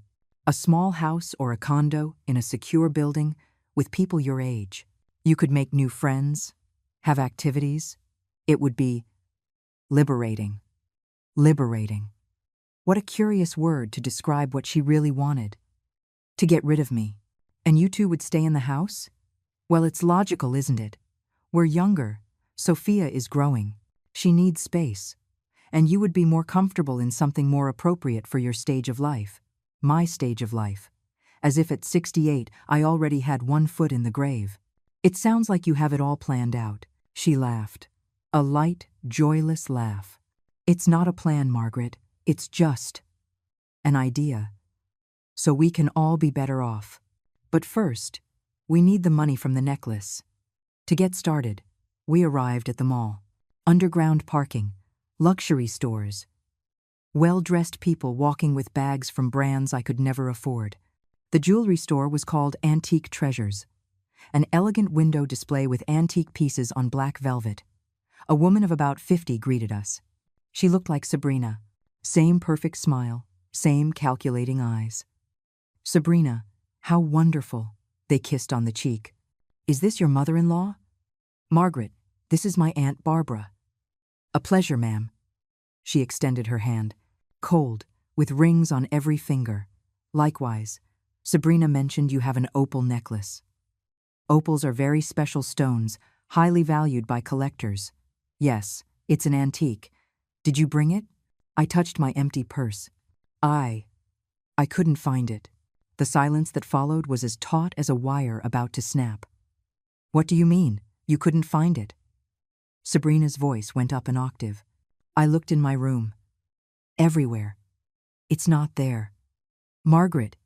A small house or a condo in a secure building with people your age. You could make new friends, have activities. It would be liberating. Liberating. What a curious word to describe what she really wanted. To get rid of me. And you two would stay in the house? Well, it's logical, isn't it? We're younger. Sophia is growing. She needs space. And you would be more comfortable in something more appropriate for your stage of life. My stage of life. As if at 68 I already had one foot in the grave. It sounds like you have it all planned out. She laughed. A light, joyless laugh. It's not a plan, Margaret. It's just an idea. so we can all be better off. But first, we need the money from the necklace. To get started, we arrived at the mall. Underground parking, luxury stores, well-dressed people walking with bags from brands I could never afford. The jewelry store was called Antique Treasures, an elegant window display with antique pieces on black velvet. A woman of about 50 greeted us. She looked like Sabrina. Same perfect smile, same calculating eyes. "Sabrina, how wonderful," they kissed on the cheek. "Is this your mother-in-law?" "Margaret, this is my Aunt Barbara." "A pleasure, ma'am." She extended her hand, cold, with rings on every finger. "Likewise, Sabrina mentioned you have an opal necklace." "Opals are very special stones, highly valued by collectors." "Yes, it's an antique. Did you bring it?" I touched my empty purse. I couldn't find it." The silence that followed was as taut as a wire about to snap. "What do you mean? You couldn't find it?" Sabrina's voice went up an octave. "I looked in my room. Everywhere. It's not there." "Margaret,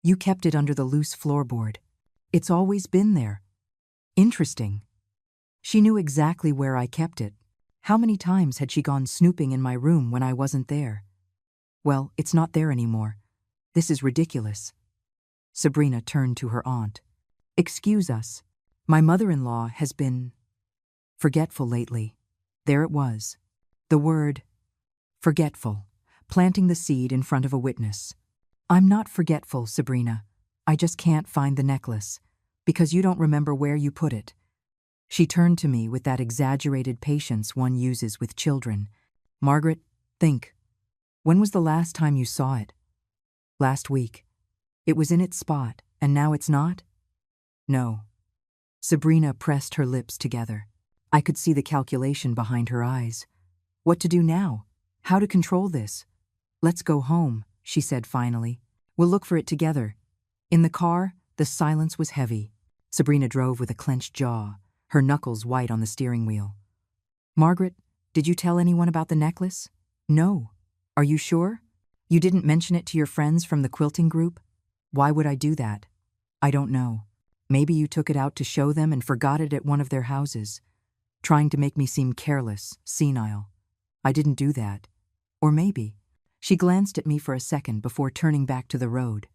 you kept it under the loose floorboard. It's always been there." "Interesting." She knew exactly where I kept it. How many times had she gone snooping in my room when I wasn't there? "Well, it's not there anymore. This is ridiculous." Sabrina turned to her aunt. "Excuse us. My mother-in-law has been forgetful lately." There it was. The word forgetful, planting the seed in front of a witness. "I'm not forgetful, Sabrina. I just can't find the necklace, because you don't remember where you put it." She turned to me with that exaggerated patience one uses with children. "Margaret, think. When was the last time you saw it?" "Last week. It was in its spot, and now it's not?" "No." Sabrina pressed her lips together. I could see the calculation behind her eyes. "What to do now? How to control this?" "Let's go home," she said finally. "We'll look for it together." In the car, the silence was heavy. Sabrina drove with a clenched jaw, her knuckles white on the steering wheel. "Margaret, did you tell anyone about the necklace?" "No." "Are you sure? You didn't mention it to your friends from the quilting group?" "Why would I do that?" "I don't know. Maybe you took it out to show them and forgot it at one of their houses, trying to make me seem careless, senile. I didn't do that. Or maybe..." She glanced at me for a second before turning back to the road.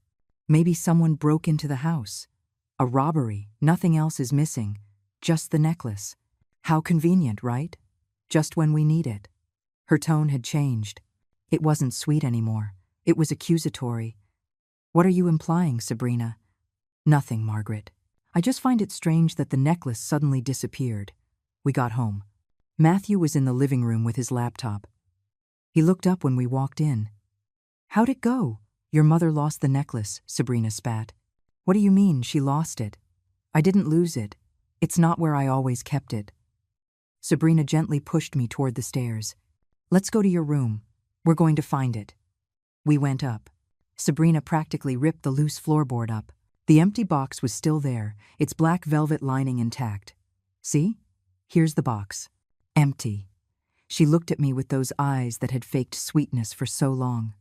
"Maybe someone broke into the house. A robbery, nothing else is missing. Just the necklace. How convenient, right? Just when we need it." Her tone had changed. It wasn't sweet anymore. It was accusatory. "What are you implying, Sabrina?" "Nothing, Margaret. I just find it strange that the necklace suddenly disappeared." We got home. Matthew was in the living room with his laptop. He looked up when we walked in. "How'd it go?" "Your mother lost the necklace," Sabrina spat. "What do you mean, she lost it?" "I didn't lose it. It's not where I always kept it." Sabrina gently pushed me toward the stairs. "Let's go to your room. We're going to find it." We went up. Sabrina practically ripped the loose floorboard up. The empty box was still there, its black velvet lining intact. "See? Here's the box. Empty." She looked at me with those eyes that had faked sweetness for so long.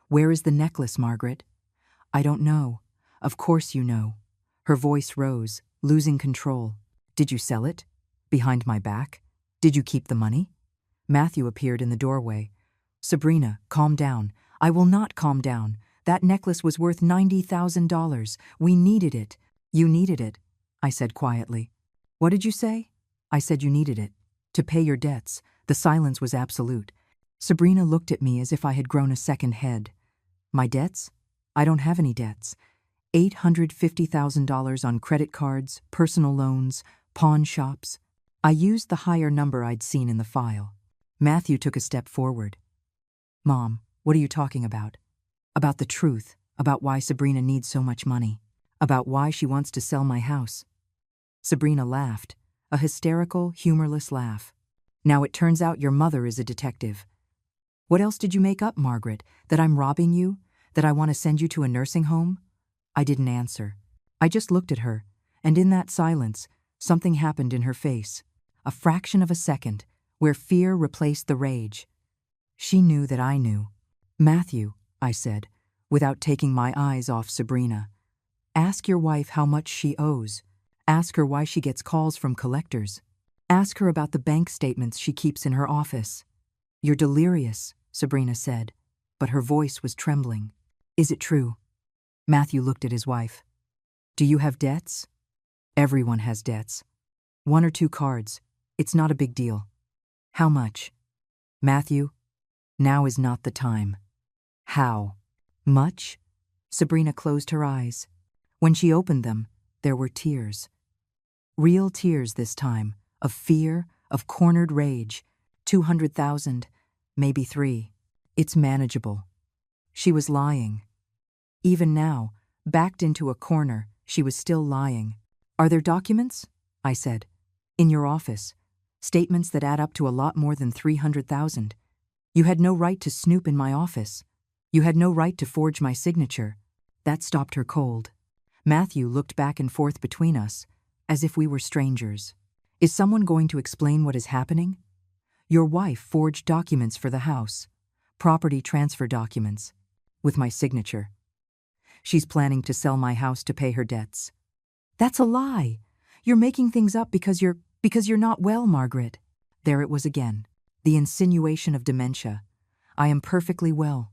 "Where is the necklace, Margaret?" "I don't know. Of course you know." Her voice rose, losing control. "Did you sell it? Behind my back? Did you keep the money?" Matthew appeared in the doorway. "Sabrina, calm down." "I will not calm down. That necklace was worth $90,000. We needed it." "You needed it," I said quietly. "What did you say?" "I said you needed it. To pay your debts." The silence was absolute. Sabrina looked at me as if I had grown a second head. "My debts? I don't have any debts. $850,000 on credit cards, personal loans, pawn shops." I used the higher number I'd seen in the file. Matthew took a step forward. "Mom, what are you talking about?" "About the truth, about why Sabrina needs so much money, about why she wants to sell my house." Sabrina laughed, a hysterical, humorless laugh. "Now it turns out your mother is a detective. What else did you make up, Margaret? That I'm robbing you? That I want to send you to a nursing home?" I didn't answer. I just looked at her, and in that silence, something happened in her face. A fraction of a second, where fear replaced the rage. She knew that I knew. "Matthew," I said, without taking my eyes off Sabrina. Ask your wife how much she owes. Ask her why she gets calls from collectors. Ask her about the bank statements she keeps in her office. You're delirious, Sabrina said, but her voice was trembling. Is it true? Matthew looked at his wife. Do you have debts? Everyone has debts. 1 or 2 cards. It's not a big deal. How much? Matthew, now is not the time. How much? Sabrina closed her eyes. When she opened them, there were tears. Real tears this time, of fear, of cornered rage. 200,000, maybe 3. It's manageable. She was lying. Even now, backed into a corner, she was still lying. Are there documents? I said. In your office. Statements that add up to a lot more than 300,000. You had no right to snoop in my office. You had no right to forge my signature. That stopped her cold. Matthew looked back and forth between us, as if we were strangers. Is someone going to explain what is happening? Your wife forged documents for the house. Property transfer documents. With my signature. She's planning to sell my house to pay her debts. That's a lie. You're making things up because you're not well, Margaret. There it was again. The insinuation of dementia. I am perfectly well.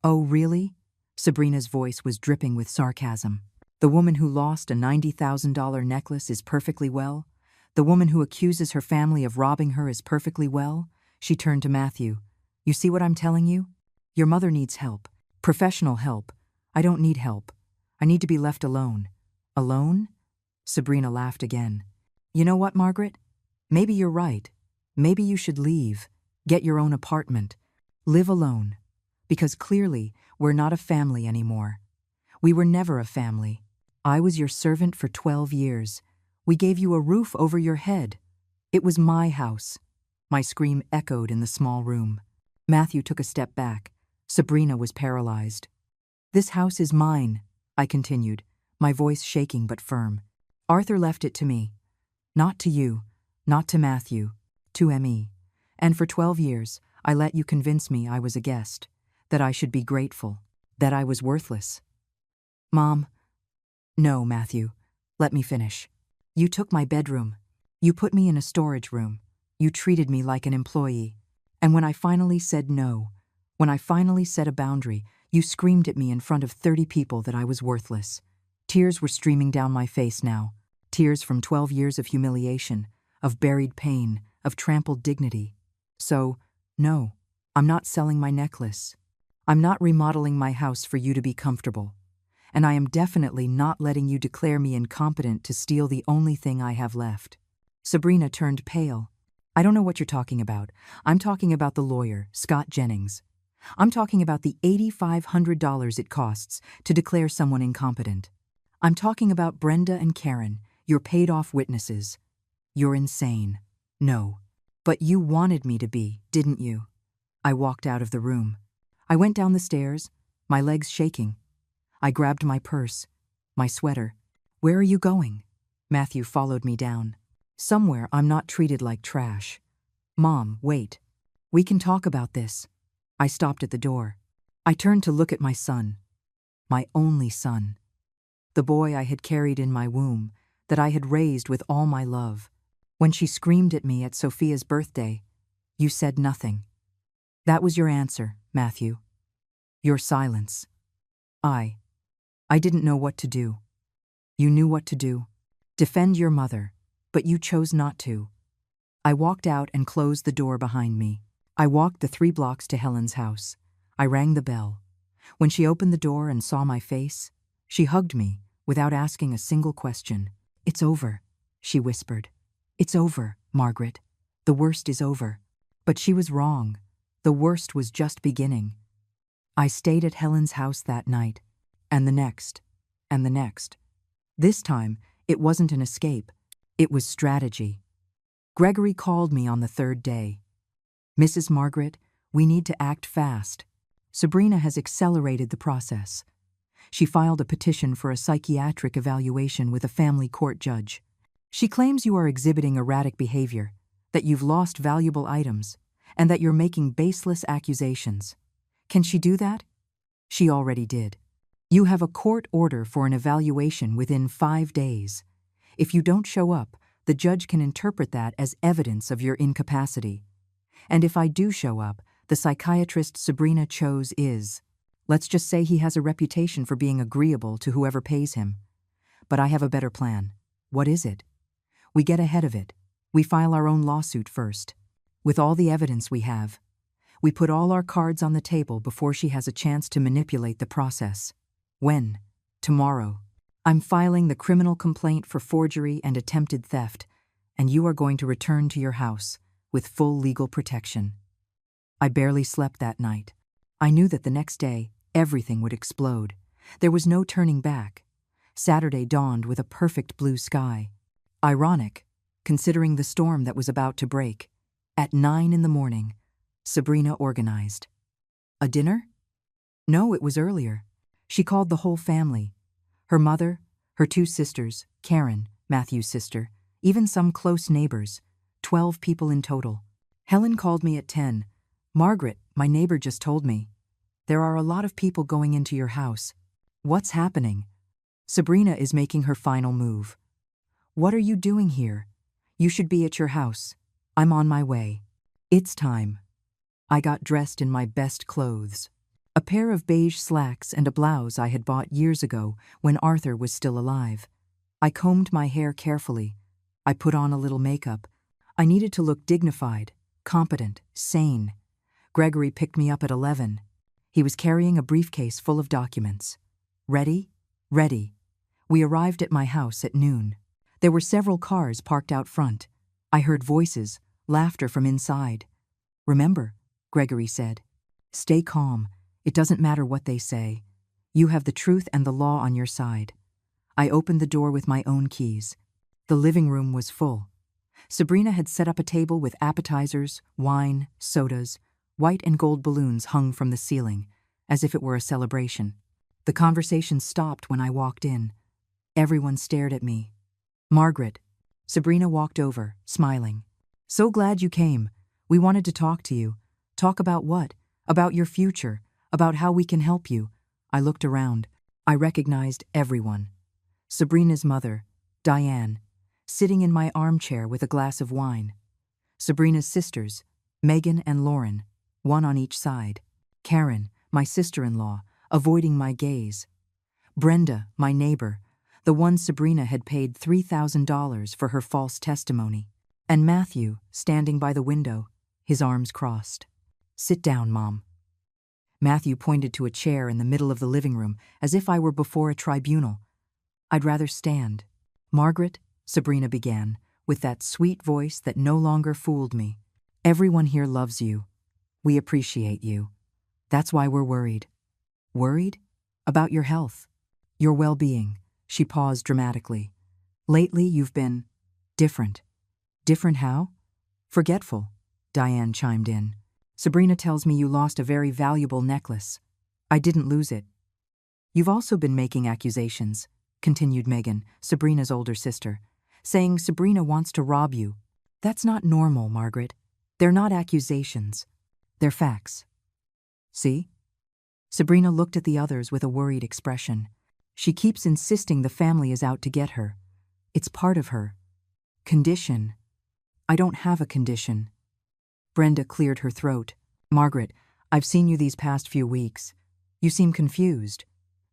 Oh, really? Sabrina's voice was dripping with sarcasm. The woman who lost a $90,000 necklace is perfectly well? The woman who accuses her family of robbing her is perfectly well? She turned to Matthew. You see what I'm telling you? Your mother needs help. Professional help. I don't need help. I need to be left alone. Alone? Sabrina laughed again. You know what, Margaret? Maybe you're right. Maybe you should leave. Get your own apartment. Live alone. Because clearly, we're not a family anymore. We were never a family. I was your servant for 12 years. We gave you a roof over your head. It was my house. My scream echoed in the small room. Matthew took a step back. Sabrina was paralyzed. This house is mine, I continued, my voice shaking but firm. Arthur left it to me. Not to you, not to Matthew, to M.E. And for 12 years, I let you convince me I was a guest, that I should be grateful, that I was worthless. Mom. No, Matthew. Let me finish. You took my bedroom. You put me in a storage room. You treated me like an employee. And when I finally said no, when I finally set a boundary, you screamed at me in front of 30 people that I was worthless. Tears were streaming down my face now. Tears from 12 years of humiliation, of buried pain, of trampled dignity. So, no, I'm not selling my necklace. I'm not remodeling my house for you to be comfortable. And I am definitely not letting you declare me incompetent to steal the only thing I have left. Sabrina turned pale. I don't know what you're talking about. I'm talking about the lawyer, Scott Jennings. I'm talking about the $8,500 it costs to declare someone incompetent. I'm talking about Brenda and Karen, your paid-off witnesses. You're insane. No. But you wanted me to be, didn't you? I walked out of the room. I went down the stairs, my legs shaking. I grabbed my purse, my sweater. Where are you going? Matthew followed me down. Somewhere I'm not treated like trash. Mom, wait. We can talk about this. I stopped at the door. I turned to look at my son. My only son. The boy I had carried in my womb, that I had raised with all my love. When she screamed at me at Sophia's birthday, you said nothing. That was your answer, Matthew. Your silence. I didn't know what to do. You knew what to do. Defend your mother, but you chose not to. I walked out and closed the door behind me. I walked the 3 blocks to Helen's house. I rang the bell. When she opened the door and saw my face, she hugged me without asking a single question. It's over, she whispered. It's over, Margaret. The worst is over. But she was wrong. The worst was just beginning. I stayed at Helen's house that night, and the next, and the next. This time, it wasn't an escape. It was strategy. Gregory called me on the 3rd day. Mrs. Margaret, we need to act fast. Sabrina has accelerated the process. She filed a petition for a psychiatric evaluation with a family court judge. She claims you are exhibiting erratic behavior, that you've lost valuable items, and that you're making baseless accusations. Can she do that? She already did. You have a court order for an evaluation within 5 days. If you don't show up, the judge can interpret that as evidence of your incapacity. And if I do show up, the psychiatrist Sabrina chose is. Let's just say he has a reputation for being agreeable to whoever pays him. But I have a better plan. What is it? We get ahead of it. We file our own lawsuit first. With all the evidence we have. We put all our cards on the table before she has a chance to manipulate the process. When? Tomorrow. I'm filing the criminal complaint for forgery and attempted theft, and you are going to return to your house with full legal protection. I barely slept that night. I knew that the next day, everything would explode. There was no turning back. Saturday dawned with a perfect blue sky. Ironic, considering the storm that was about to break. At 9 in the morning, Sabrina organized. A dinner? No, it was earlier. She called the whole family. Her mother, her 2 sisters, Karen, Matthew's sister, even some close neighbors, 12 people in total. Helen called me at 10. Margaret, my neighbor just told me. There are a lot of people going into your house. What's happening? Sabrina is making her final move. What are you doing here? You should be at your house. I'm on my way. It's time. I got dressed in my best clothes. A pair of beige slacks and a blouse I had bought years ago when Arthur was still alive. I combed my hair carefully. I put on a little makeup. I needed to look dignified, competent, sane. Gregory picked me up at 11. He was carrying a briefcase full of documents. Ready? Ready. We arrived at my house at noon. There were several cars parked out front. I heard voices, laughter from inside. Remember, Gregory said, stay calm. It doesn't matter what they say. You have the truth and the law on your side. I opened the door with my own keys. The living room was full. Sabrina had set up a table with appetizers, wine, sodas. White and gold balloons hung from the ceiling, as if it were a celebration. The conversation stopped when I walked in. Everyone stared at me. Margaret. Sabrina walked over, smiling. So glad you came. We wanted to talk to you. Talk about what? About your future. About how we can help you. I looked around. I recognized everyone. Sabrina's mother, Diane, sitting in my armchair with a glass of wine. Sabrina's sisters, Megan and Lauren, one on each side. Karen, my sister-in-law, avoiding my gaze. Brenda, my neighbor, the one Sabrina had paid $3,000 for her false testimony. And Matthew, standing by the window, his arms crossed. Sit down, Mom. Matthew pointed to a chair in the middle of the living room, as if I were before a tribunal. I'd rather stand. Margaret, Sabrina began, with that sweet voice that no longer fooled me. Everyone here loves you. We appreciate you. That's why we're worried. Worried? About your health. Your well-being. She paused dramatically. Lately, you've been different. Different how? Forgetful, Diane chimed in. Sabrina tells me you lost a very valuable necklace. I didn't lose it. You've also been making accusations, continued Megan, Sabrina's older sister, saying Sabrina wants to rob you. That's not normal, Margaret. They're not accusations. They're facts. See? Sabrina looked at the others with a worried expression. She keeps insisting the family is out to get her. It's part of her condition. I don't have a condition. Brenda cleared her throat. Margaret, I've seen you these past few weeks. You seem confused.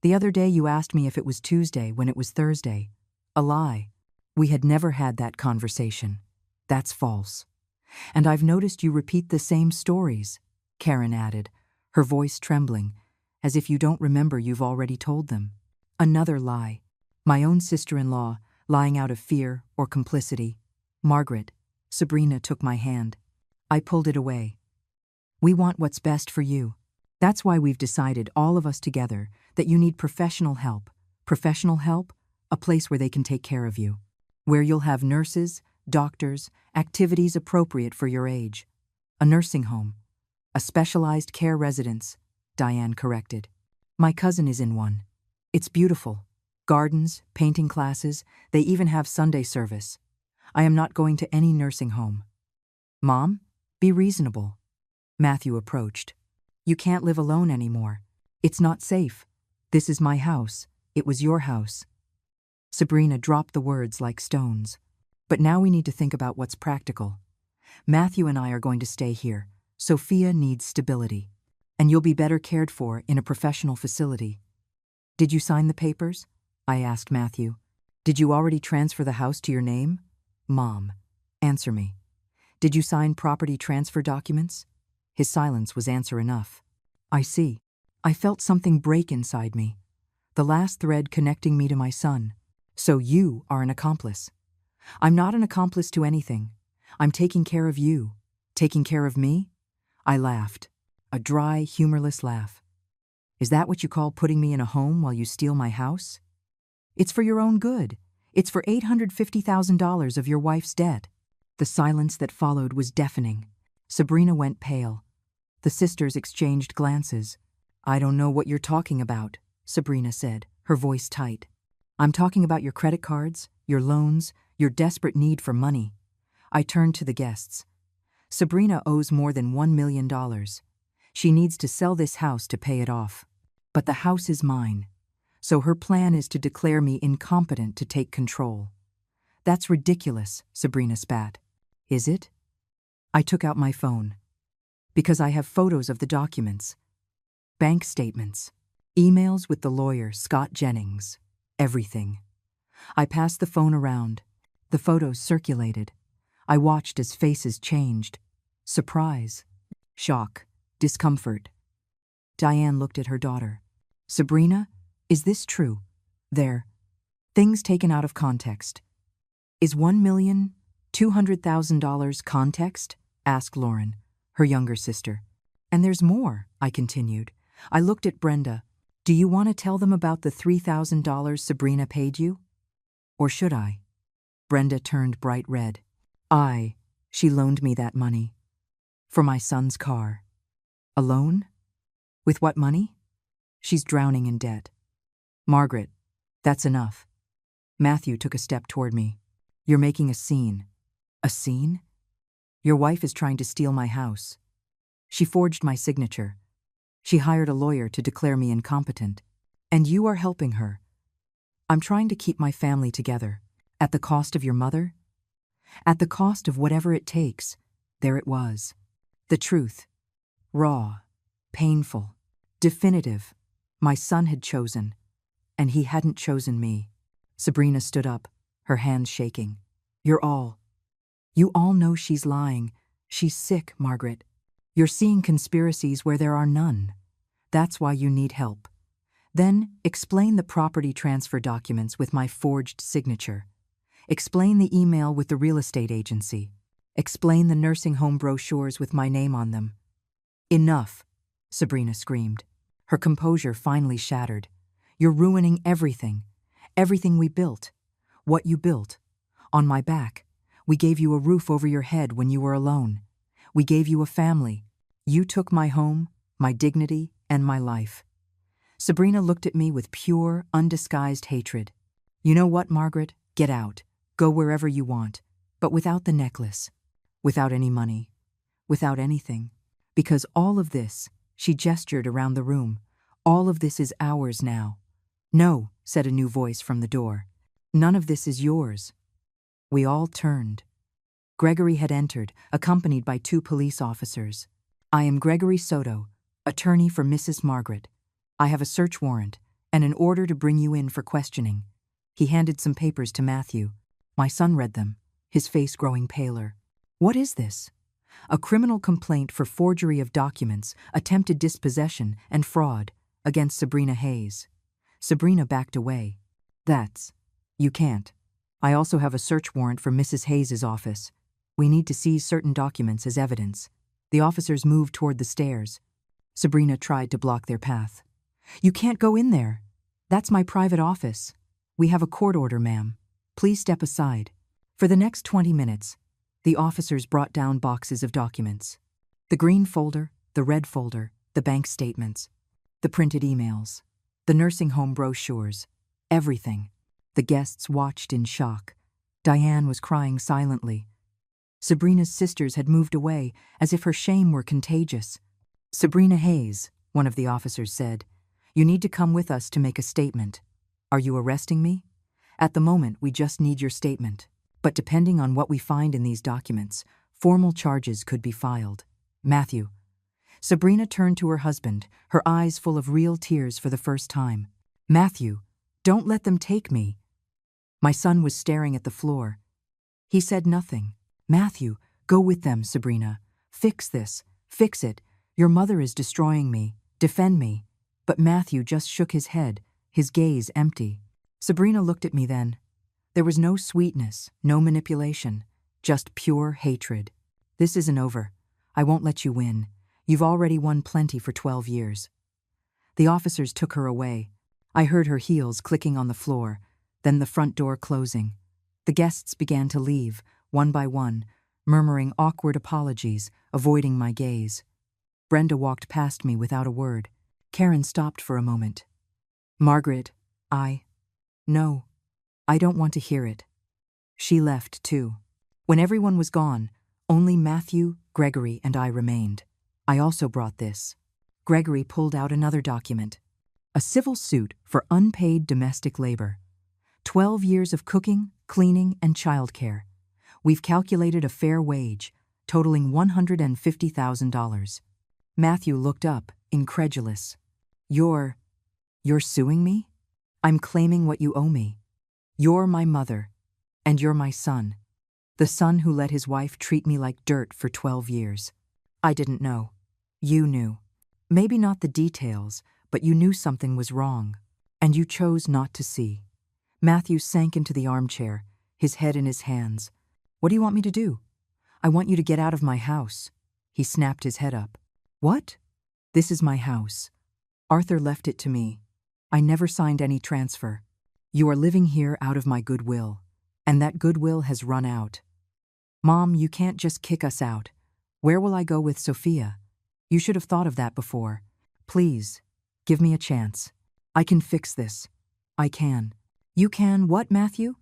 The other day you asked me if it was Tuesday when it was Thursday. A lie. We had never had that conversation. That's false. And I've noticed you repeat the same stories, Karen added, her voice trembling, as if you don't remember you've already told them. Another lie. My own sister-in-law, lying out of fear or complicity. Margaret, Sabrina took my hand. I pulled it away. We want what's best for you. That's why we've decided, all of us together, that you need professional help. Professional help? A place where they can take care of you. Where you'll have nurses, doctors, activities appropriate for your age. A nursing home. A specialized care residence, Diane corrected. My cousin is in one. It's beautiful. Gardens, painting classes, they even have Sunday service. I am not going to any nursing home. Mom, be reasonable. Matthew approached. You can't live alone anymore. It's not safe. This is my house. It was your house. Sabrina dropped the words like stones. But now we need to think about what's practical. Matthew and I are going to stay here. Sophia needs stability. And you'll be better cared for in a professional facility. Did you sign the papers? I asked Matthew. Did you already transfer the house to your name? Mom, answer me. Did you sign property transfer documents? His silence was answer enough. I see. I felt something break inside me. The last thread connecting me to my son. So you are an accomplice. I'm not an accomplice to anything. I'm taking care of you. Taking care of me? I laughed. A dry, humorless laugh. Is that what you call putting me in a home while you steal my house? It's for your own good. It's for $850,000 of your wife's debt. The silence that followed was deafening. Sabrina went pale. The sisters exchanged glances. I don't know what you're talking about, Sabrina said, her voice tight. I'm talking about your credit cards, your loans, your desperate need for money. I turned to the guests. Sabrina owes more than $1 million. She needs to sell this house to pay it off. But the house is mine. So her plan is to declare me incompetent to take control. That's ridiculous, Sabrina spat. Is it? I took out my phone. Because I have photos of the documents. Bank statements. Emails with the lawyer, Scott Jennings. Everything. I passed the phone around. The photos circulated. I watched as faces changed. Surprise. Shock. Discomfort. Diane looked at her daughter. Sabrina, is this true? Things taken out of context. Is $1,200,000 context? Asked Lauren, her younger sister. And there's more, I continued. I looked at Brenda. Do you want to tell them about the $3,000 Sabrina paid you? Or should I? Brenda turned bright red. She loaned me that money. For my son's car. A loan? With what money? She's drowning in debt. Margaret, that's enough. Matthew took a step toward me. You're making a scene. A scene? Your wife is trying to steal my house. She forged my signature. She hired a lawyer to declare me incompetent. And you are helping her. I'm trying to keep my family together. At the cost of your mother? At the cost of whatever it takes. There it was. The truth. Raw. Painful. Definitive. My son had chosen. And he hadn't chosen me. Sabrina stood up, her hands shaking. You all know she's lying. She's sick, Margaret. You're seeing conspiracies where there are none. That's why you need help. Then explain the property transfer documents with my forged signature. Explain the email with the real estate agency. Explain the nursing home brochures with my name on them. Enough, Sabrina screamed. Her composure finally shattered. You're ruining everything. Everything we built. What you built. On my back. We gave you a roof over your head when you were alone. We gave you a family. You took my home, my dignity, and my life. Sabrina looked at me with pure, undisguised hatred. You know what, Margaret? Get out. Go wherever you want. But without the necklace. Without any money. Without anything. Because all of this, she gestured around the room, all of this is ours now. No, said a new voice from the door. None of this is yours. We all turned. Gregory had entered, accompanied by 2 police officers. I am Gregory Soto, attorney for Mrs. Margaret. I have a search warrant and an order to bring you in for questioning. He handed some papers to Matthew. My son read them, his face growing paler. What is this? A criminal complaint for forgery of documents, attempted dispossession, and fraud against Sabrina Hayes. Sabrina backed away. You can't. I also have a search warrant for Mrs. Hayes's office. We need to seize certain documents as evidence. The officers moved toward the stairs. Sabrina tried to block their path. You can't go in there. That's my private office. We have a court order, ma'am. Please step aside. For the next 20 minutes, the officers brought down boxes of documents. The green folder, the red folder, the bank statements, the printed emails, the nursing home brochures, everything. The guests watched in shock. Diane was crying silently. Sabrina's sisters had moved away as if her shame were contagious. Sabrina Hayes, one of the officers said, You need to come with us to make a statement. Are you arresting me? At the moment, we just need your statement. But depending on what we find in these documents, formal charges could be filed. Matthew. Sabrina turned to her husband, her eyes full of real tears for the first time. Matthew, don't let them take me. My son was staring at the floor. He said nothing. Matthew, go with them, Sabrina. Fix this. Fix it. Your mother is destroying me. Defend me. But Matthew just shook his head, his gaze empty. Sabrina looked at me then. There was no sweetness, no manipulation, just pure hatred. This isn't over. I won't let you win. You've already won plenty for 12 years. The officers took her away. I heard her heels clicking on the floor, then the front door closing. The guests began to leave, one by one, murmuring awkward apologies, avoiding my gaze. Brenda walked past me without a word. Karen stopped for a moment. Margaret, No, I don't want to hear it. She left, too. When everyone was gone, only Matthew, Gregory, and I remained. I also brought this. Gregory pulled out another document. A civil suit for unpaid domestic labor. 12 years of cooking, cleaning, and childcare. We've calculated a fair wage, totaling $150,000. Matthew looked up, incredulous. You're suing me? I'm claiming what you owe me. You're my mother, and you're my son. The son who let his wife treat me like dirt for 12 years. I didn't know. You knew. Maybe not the details, but you knew something was wrong, and you chose not to see. Matthew sank into the armchair, his head in his hands. What do you want me to do? I want you to get out of my house. He snapped his head up. What? This is my house. Arthur left it to me. I never signed any transfer. You are living here out of my goodwill, and that goodwill has run out. Mom, you can't just kick us out. Where will I go with Sophia? You should have thought of that before. Please, give me a chance. I can fix this. I can. You can what, Matthew?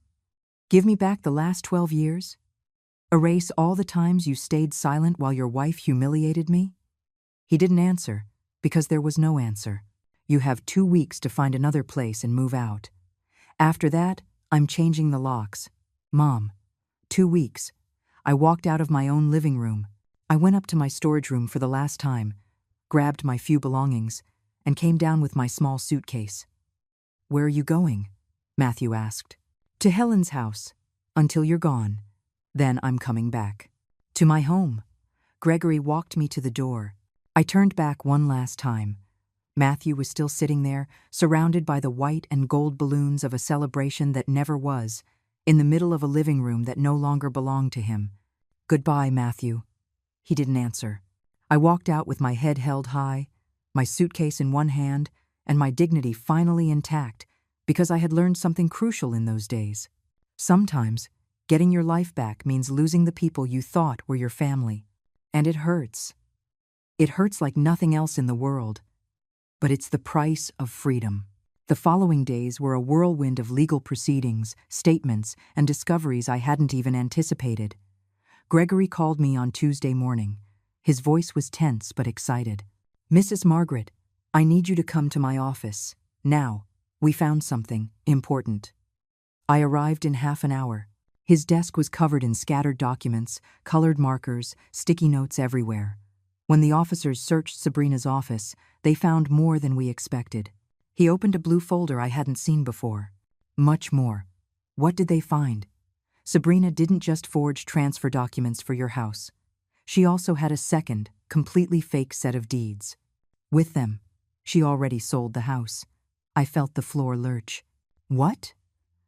Give me back the last 12 years? Erase all the times you stayed silent while your wife humiliated me? He didn't answer, because there was no answer. You have 2 weeks to find another place and move out. After that, I'm changing the locks. Mom, 2 weeks. I walked out of my own living room. I went up to my storage room for the last time, grabbed my few belongings, and came down with my small suitcase. Where are you going? Matthew asked. To Helen's house, until you're gone. Then I'm coming back. To my home. Gregory walked me to the door. I turned back one last time. Matthew was still sitting there, surrounded by the white and gold balloons of a celebration that never was, in the middle of a living room that no longer belonged to him. Goodbye, Matthew. He didn't answer. I walked out with my head held high, my suitcase in one hand, and my dignity finally intact, because I had learned something crucial in those days. Sometimes, getting your life back means losing the people you thought were your family. And it hurts. It hurts like nothing else in the world. But it's the price of freedom. The following days were a whirlwind of legal proceedings, statements, and discoveries I hadn't even anticipated. Gregory called me on Tuesday morning. His voice was tense but excited. Mrs. Margaret, I need you to come to my office. Now, we found something important. I arrived in half an hour. His desk was covered in scattered documents, colored markers, sticky notes everywhere. When the officers searched Sabrina's office, they found more than we expected. He opened a blue folder I hadn't seen before. Much more. What did they find? Sabrina didn't just forge transfer documents for your house. She also had a second, completely fake set of deeds. With them, she already sold the house. I felt the floor lurch. What?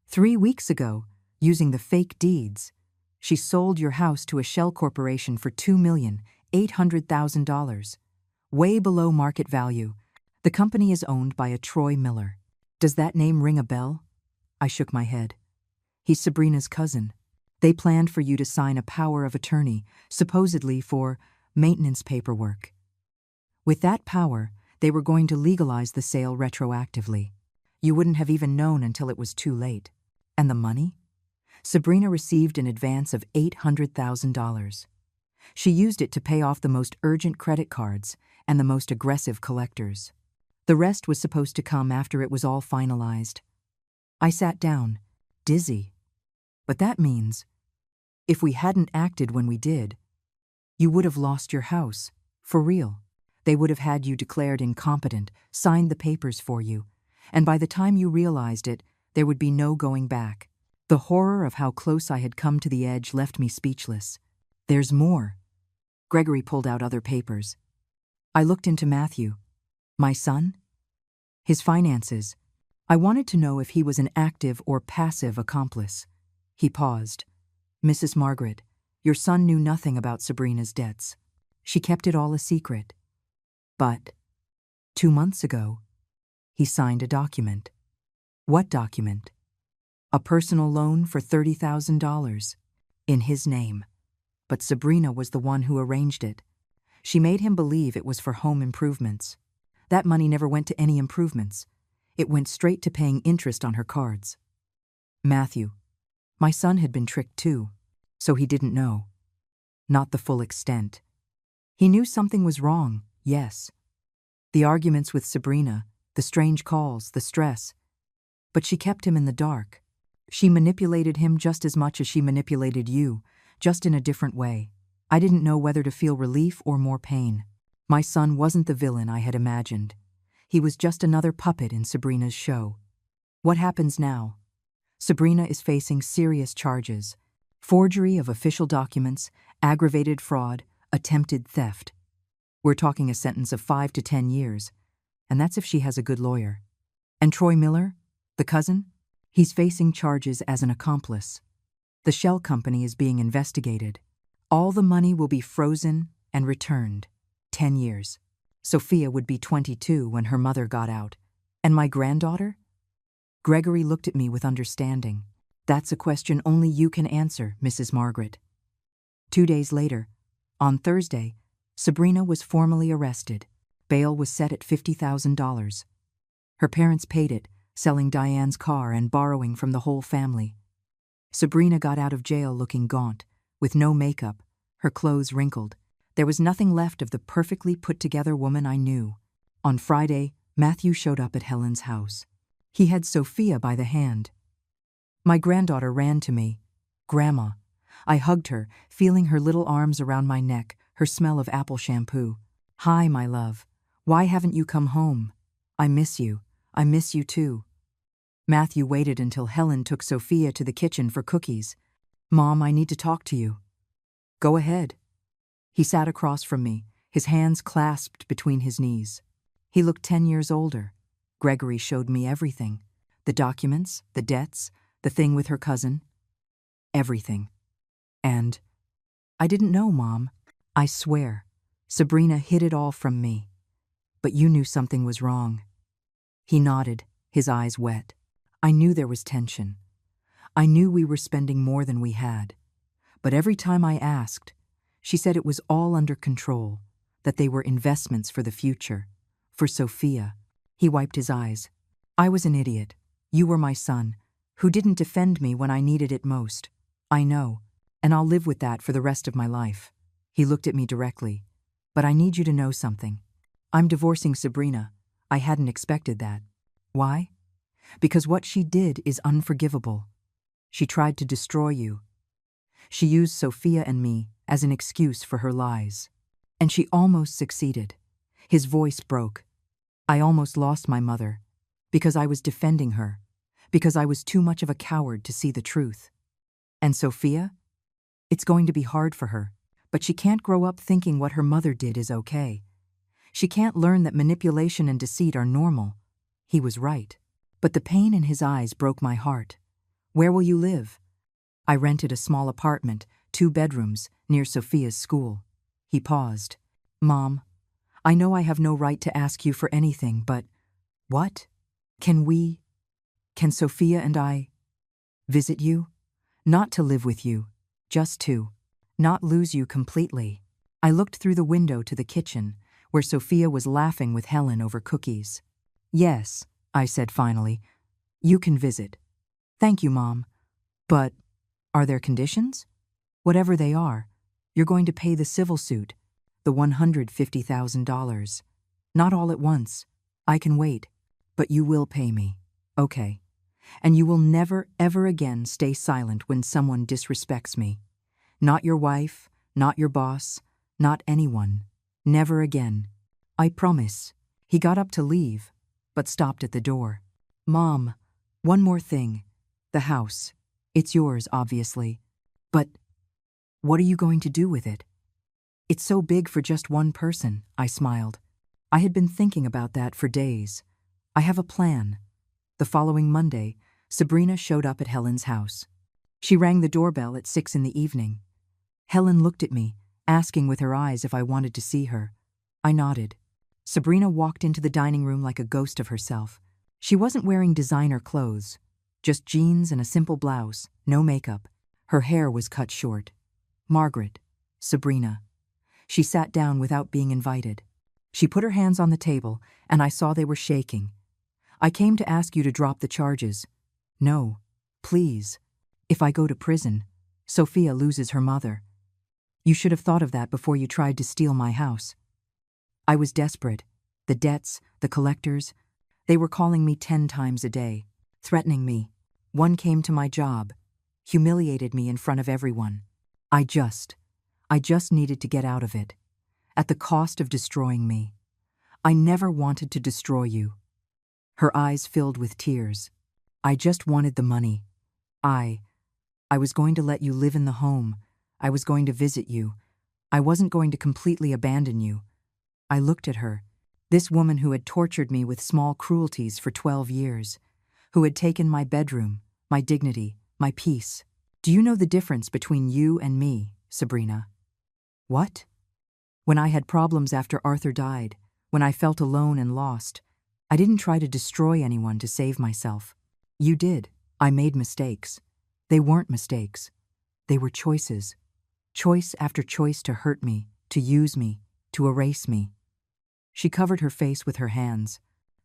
3 weeks ago, using the fake deeds, she sold your house to a shell corporation for $2,800,000. Way below market value. The company is owned by a Troy Miller. Does that name ring a bell? I shook my head. He's Sabrina's cousin. They planned for you to sign a power of attorney, supposedly for maintenance paperwork. With that power, they were going to legalize the sale retroactively. You wouldn't have even known until it was too late. And the money? Sabrina received an advance of $800,000. She used it to pay off the most urgent credit cards and the most aggressive collectors. The rest was supposed to come after it was all finalized. I sat down, dizzy. But that means, if we hadn't acted when we did, you would have lost your house, for real. They would have had you declared incompetent, signed the papers for you, and by the time you realized it, there would be no going back. The horror of how close I had come to the edge left me speechless. There's more. Gregory pulled out other papers. I looked into Matthew. My son? His finances. I wanted to know if he was an active or passive accomplice. He paused. Mrs. Margaret, your son knew nothing about Sabrina's debts. She kept it all a secret. But 2 months ago, he signed a document. What document? A personal loan for $30,000 in his name. But Sabrina was the one who arranged it. She made him believe it was for home improvements. That money never went to any improvements. It went straight to paying interest on her cards. Matthew, my son had been tricked too, so he didn't know. Not the full extent. He knew something was wrong, yes. The arguments with Sabrina, the strange calls, the stress. But she kept him in the dark. She manipulated him just as much as she manipulated you, just in a different way. I didn't know whether to feel relief or more pain. My son wasn't the villain I had imagined. He was just another puppet in Sabrina's show. What happens now? Sabrina is facing serious charges: forgery of official documents, aggravated fraud, attempted theft. We're talking a sentence of 5 to 10 years, and that's if she has a good lawyer. And Troy Miller, the cousin? He's facing charges as an accomplice. The shell company is being investigated. All the money will be frozen and returned. 10 years. Sophia would be 22 when her mother got out. And my granddaughter? Gregory looked at me with understanding. That's a question only you can answer, Mrs. Margaret. 2 days later, on Thursday, Sabrina was formally arrested. Bail was set at $50,000. Her parents paid it, selling Diane's car and borrowing from the whole family. Sabrina got out of jail looking gaunt, with no makeup, her clothes wrinkled. There was nothing left of the perfectly put-together woman I knew. On Friday, Matthew showed up at Helen's house. He had Sophia by the hand. My granddaughter ran to me. Grandma. I hugged her, feeling her little arms around my neck, her smell of apple shampoo. Hi, my love. Why haven't you come home? I miss you. I miss you too. Matthew waited until Helen took Sophia to the kitchen for cookies. Mom, I need to talk to you. Go ahead. He sat across from me, his hands clasped between his knees. He looked 10 years older. Gregory showed me everything. The documents, the debts, the thing with her cousin. Everything. And I didn't know, Mom. I swear. Sabrina hid it all from me. But you knew something was wrong. He nodded, his eyes wet. I knew there was tension. I knew we were spending more than we had. But every time I asked, she said it was all under control, that they were investments for the future. For Sophia. He wiped his eyes. I was an idiot. You were my son, who didn't defend me when I needed it most. I know, and I'll live with that for the rest of my life. He looked at me directly. But I need you to know something. I'm divorcing Sabrina. I hadn't expected that. Why? Because what she did is unforgivable. She tried to destroy you. She used Sophia and me as an excuse for her lies. And she almost succeeded. His voice broke. I almost lost my mother. Because I was defending her. Because I was too much of a coward to see the truth. And Sophia? It's going to be hard for her. But she can't grow up thinking what her mother did is okay. She can't learn that manipulation and deceit are normal. He was right. But the pain in his eyes broke my heart. Where will you live? I rented a small apartment, 2 bedrooms, near Sophia's school. He paused. Mom, I know I have no right to ask you for anything, but what? Can Sophia and I visit you? Not to live with you, just to not lose you completely. I looked through the window to the kitchen, where Sophia was laughing with Helen over cookies. Yes, I said finally. You can visit. Thank you, Mom. But are there conditions? Whatever they are, you're going to pay the civil suit, the $150,000. Not all at once, I can wait, but you will pay me, okay? And you will never, ever again stay silent when someone disrespects me. Not your wife, not your boss, not anyone. Never again. I promise. He got up to leave, but stopped at the door. Mom, one more thing. The house. It's yours, obviously. But what are you going to do with it? It's so big for just one person, I smiled. I had been thinking about that for days. I have a plan. The following Monday, Sabrina showed up at Helen's house. She rang the doorbell at 6 in the evening. Helen looked at me, asking with her eyes if I wanted to see her. I nodded. Sabrina walked into the dining room like a ghost of herself. She wasn't wearing designer clothes, just jeans and a simple blouse, no makeup. Her hair was cut short. Margaret, Sabrina. She sat down without being invited. She put her hands on the table, and I saw they were shaking. I came to ask you to drop the charges. No, please. If I go to prison, Sophia loses her mother. You should have thought of that before you tried to steal my house. I was desperate. The debts, the collectors, they were calling me 10 times a day, threatening me. One came to my job, humiliated me in front of everyone. I just needed to get out of it, at the cost of destroying me. I never wanted to destroy you. Her eyes filled with tears. I just wanted the money. I was going to let you live in the home. I was going to visit you. I wasn't going to completely abandon you. I looked at her, this woman who had tortured me with small cruelties for 12 years, who had taken my bedroom, my dignity, my peace. Do you know the difference between you and me, Sabrina? What? When I had problems after Arthur died, when I felt alone and lost, I didn't try to destroy anyone to save myself. You did. I made mistakes. They weren't mistakes. They were choices. Choice after choice to hurt me, to use me, to erase me. She covered her face with her hands.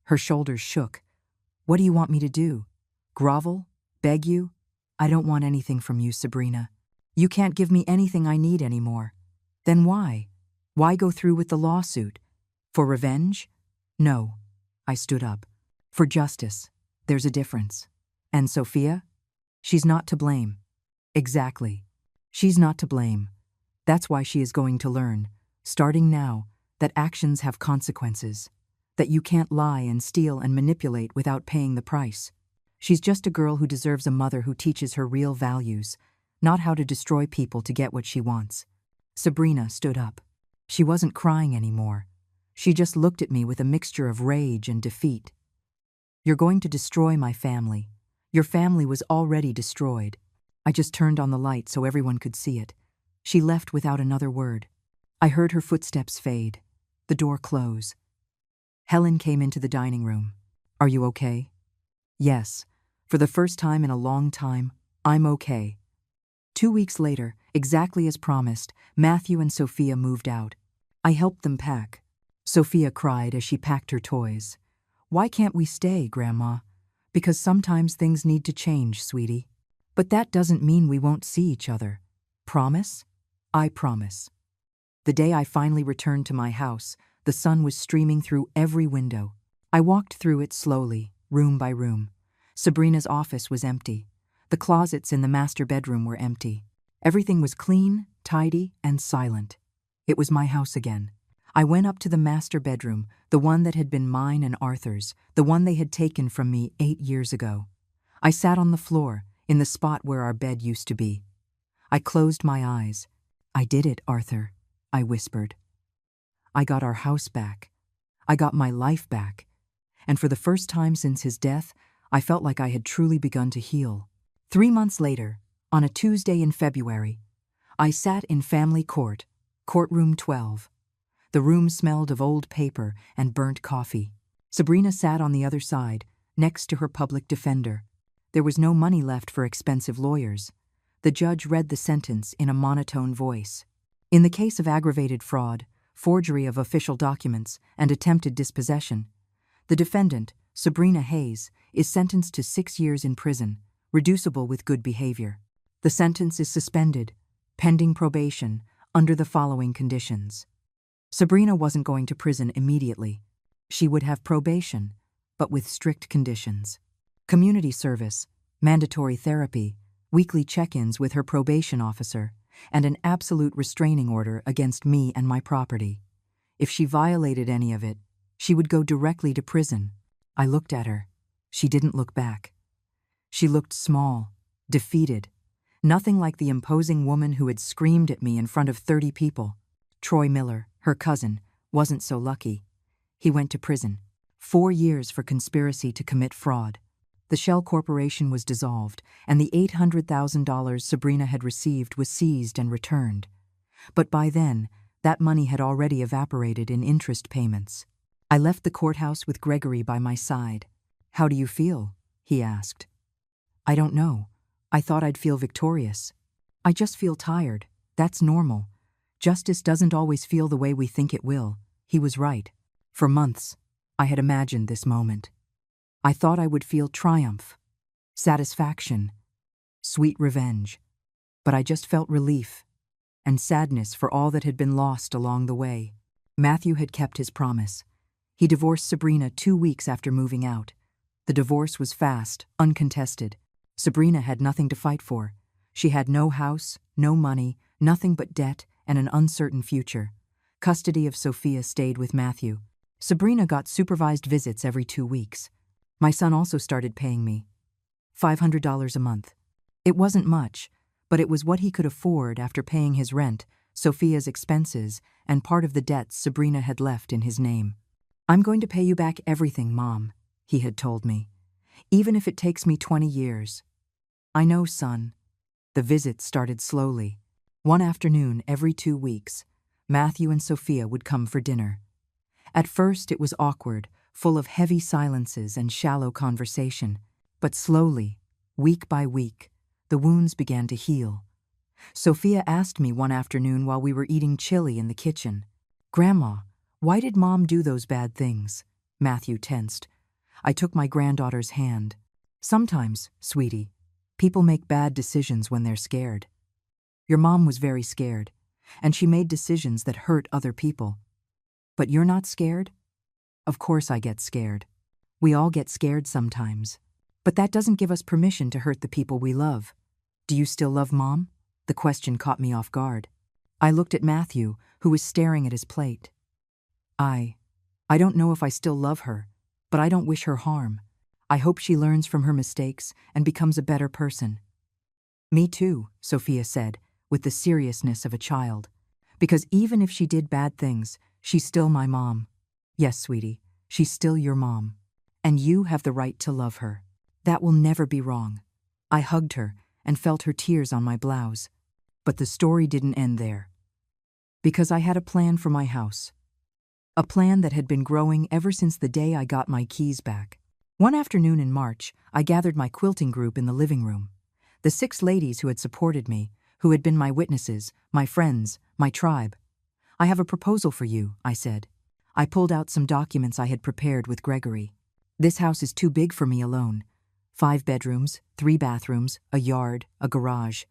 Her shoulders shook. What do you want me to do? Grovel? Beg you? I don't want anything from you, Sabrina. You can't give me anything I need anymore. Then why? Why go through with the lawsuit? For revenge? No. I stood up. For justice. There's a difference. And Sophia? She's not to blame. Exactly. She's not to blame. That's why she is going to learn, starting now, that actions have consequences. That you can't lie and steal and manipulate without paying the price. She's just a girl who deserves a mother who teaches her real values, not how to destroy people to get what she wants. Sabrina stood up. She wasn't crying anymore. She just looked at me with a mixture of rage and defeat. You're going to destroy my family. Your family was already destroyed. I just turned on the light so everyone could see it. She left without another word. I heard her footsteps fade, the door close. Helen came into the dining room. Are you okay? Yes. For the first time in a long time, I'm okay. 2 weeks later, exactly as promised, Matthew and Sophia moved out. I helped them pack. Sophia cried as she packed her toys. Why can't we stay, Grandma? Because sometimes things need to change, sweetie. But that doesn't mean we won't see each other. Promise? I promise. The day I finally returned to my house, the sun was streaming through every window. I walked through it slowly, room by room. Sabrina's office was empty. The closets in the master bedroom were empty. Everything was clean, tidy, and silent. It was my house again. I went up to the master bedroom, the one that had been mine and Arthur's, the one they had taken from me 8 years ago. I sat on the floor, in the spot where our bed used to be. I closed my eyes. I did it, Arthur, I whispered. I got our house back. I got my life back. And for the first time since his death, I felt like I had truly begun to heal. 3 months later, on a Tuesday in February, I sat in family court, courtroom 12. The room smelled of old paper and burnt coffee. Sabrina sat on the other side, next to her public defender. There was no money left for expensive lawyers. The judge read the sentence in a monotone voice. In the case of aggravated fraud, forgery of official documents, and attempted dispossession, the defendant, Sabrina Hayes, is sentenced to 6 years in prison, reducible with good behavior. The sentence is suspended, pending probation, under the following conditions. Sabrina wasn't going to prison immediately. She would have probation, but with strict conditions. Community service, mandatory therapy, weekly check-ins with her probation officer, and an absolute restraining order against me and my property. If she violated any of it, she would go directly to prison. I looked at her. She didn't look back. She looked small, defeated, nothing like the imposing woman who had screamed at me in front of 30 people. Troy Miller, her cousin, wasn't so lucky. He went to prison. 4 years for conspiracy to commit fraud. The Shell Corporation was dissolved, and the $800,000 Sabrina had received was seized and returned. But by then, that money had already evaporated in interest payments. I left the courthouse with Gregory by my side. "How do you feel?" he asked. "I don't know. I thought I'd feel victorious. I just feel tired. That's normal. Justice doesn't always feel the way we think it will." He was right. For months, I had imagined this moment. I thought I would feel triumph, satisfaction, sweet revenge. But I just felt relief and sadness for all that had been lost along the way. Matthew had kept his promise. He divorced Sabrina 2 weeks after moving out. The divorce was fast, uncontested. Sabrina had nothing to fight for. She had no house, no money, nothing but debt and an uncertain future. Custody of Sophia stayed with Matthew. Sabrina got supervised visits every 2 weeks. My son also started paying me $500 a month. It wasn't much, but it was what he could afford after paying his rent, Sophia's expenses, and part of the debts Sabrina had left in his name. "I'm going to pay you back everything, Mom," he had told me, "even if it takes me 20 years. "I know, son." The visits started slowly. One afternoon every 2 weeks, Matthew and Sophia would come for dinner. At first it was awkward, full of heavy silences and shallow conversation. But slowly, week by week, the wounds began to heal. Sophia asked me one afternoon while we were eating chili in the kitchen, "Grandma, why did Mom do those bad things?" Matthew tensed. I took my granddaughter's hand. "Sometimes, sweetie, people make bad decisions when they're scared. Your mom was very scared, and she made decisions that hurt other people. But you're not scared?" "Of course I get scared. We all get scared sometimes. But that doesn't give us permission to hurt the people we love. Do you still love Mom?" The question caught me off guard. I looked at Matthew, who was staring at his plate. I don't know if I still love her, but I don't wish her harm. I hope she learns from her mistakes and becomes a better person." "Me too," Sophia said, with the seriousness of a child. "Because even if she did bad things, she's still my mom." "Yes, sweetie, she's still your mom. And you have the right to love her. That will never be wrong." I hugged her and felt her tears on my blouse. But the story didn't end there. Because I had a plan for my house. A plan that had been growing ever since the day I got my keys back. One afternoon in March, I gathered my quilting group in the living room. The 6 ladies who had supported me, who had been my witnesses, my friends, my tribe. "I have a proposal for you," I said. I pulled out some documents I had prepared with Gregory. "This house is too big for me alone. 5 bedrooms, 3 bathrooms, a yard, a garage.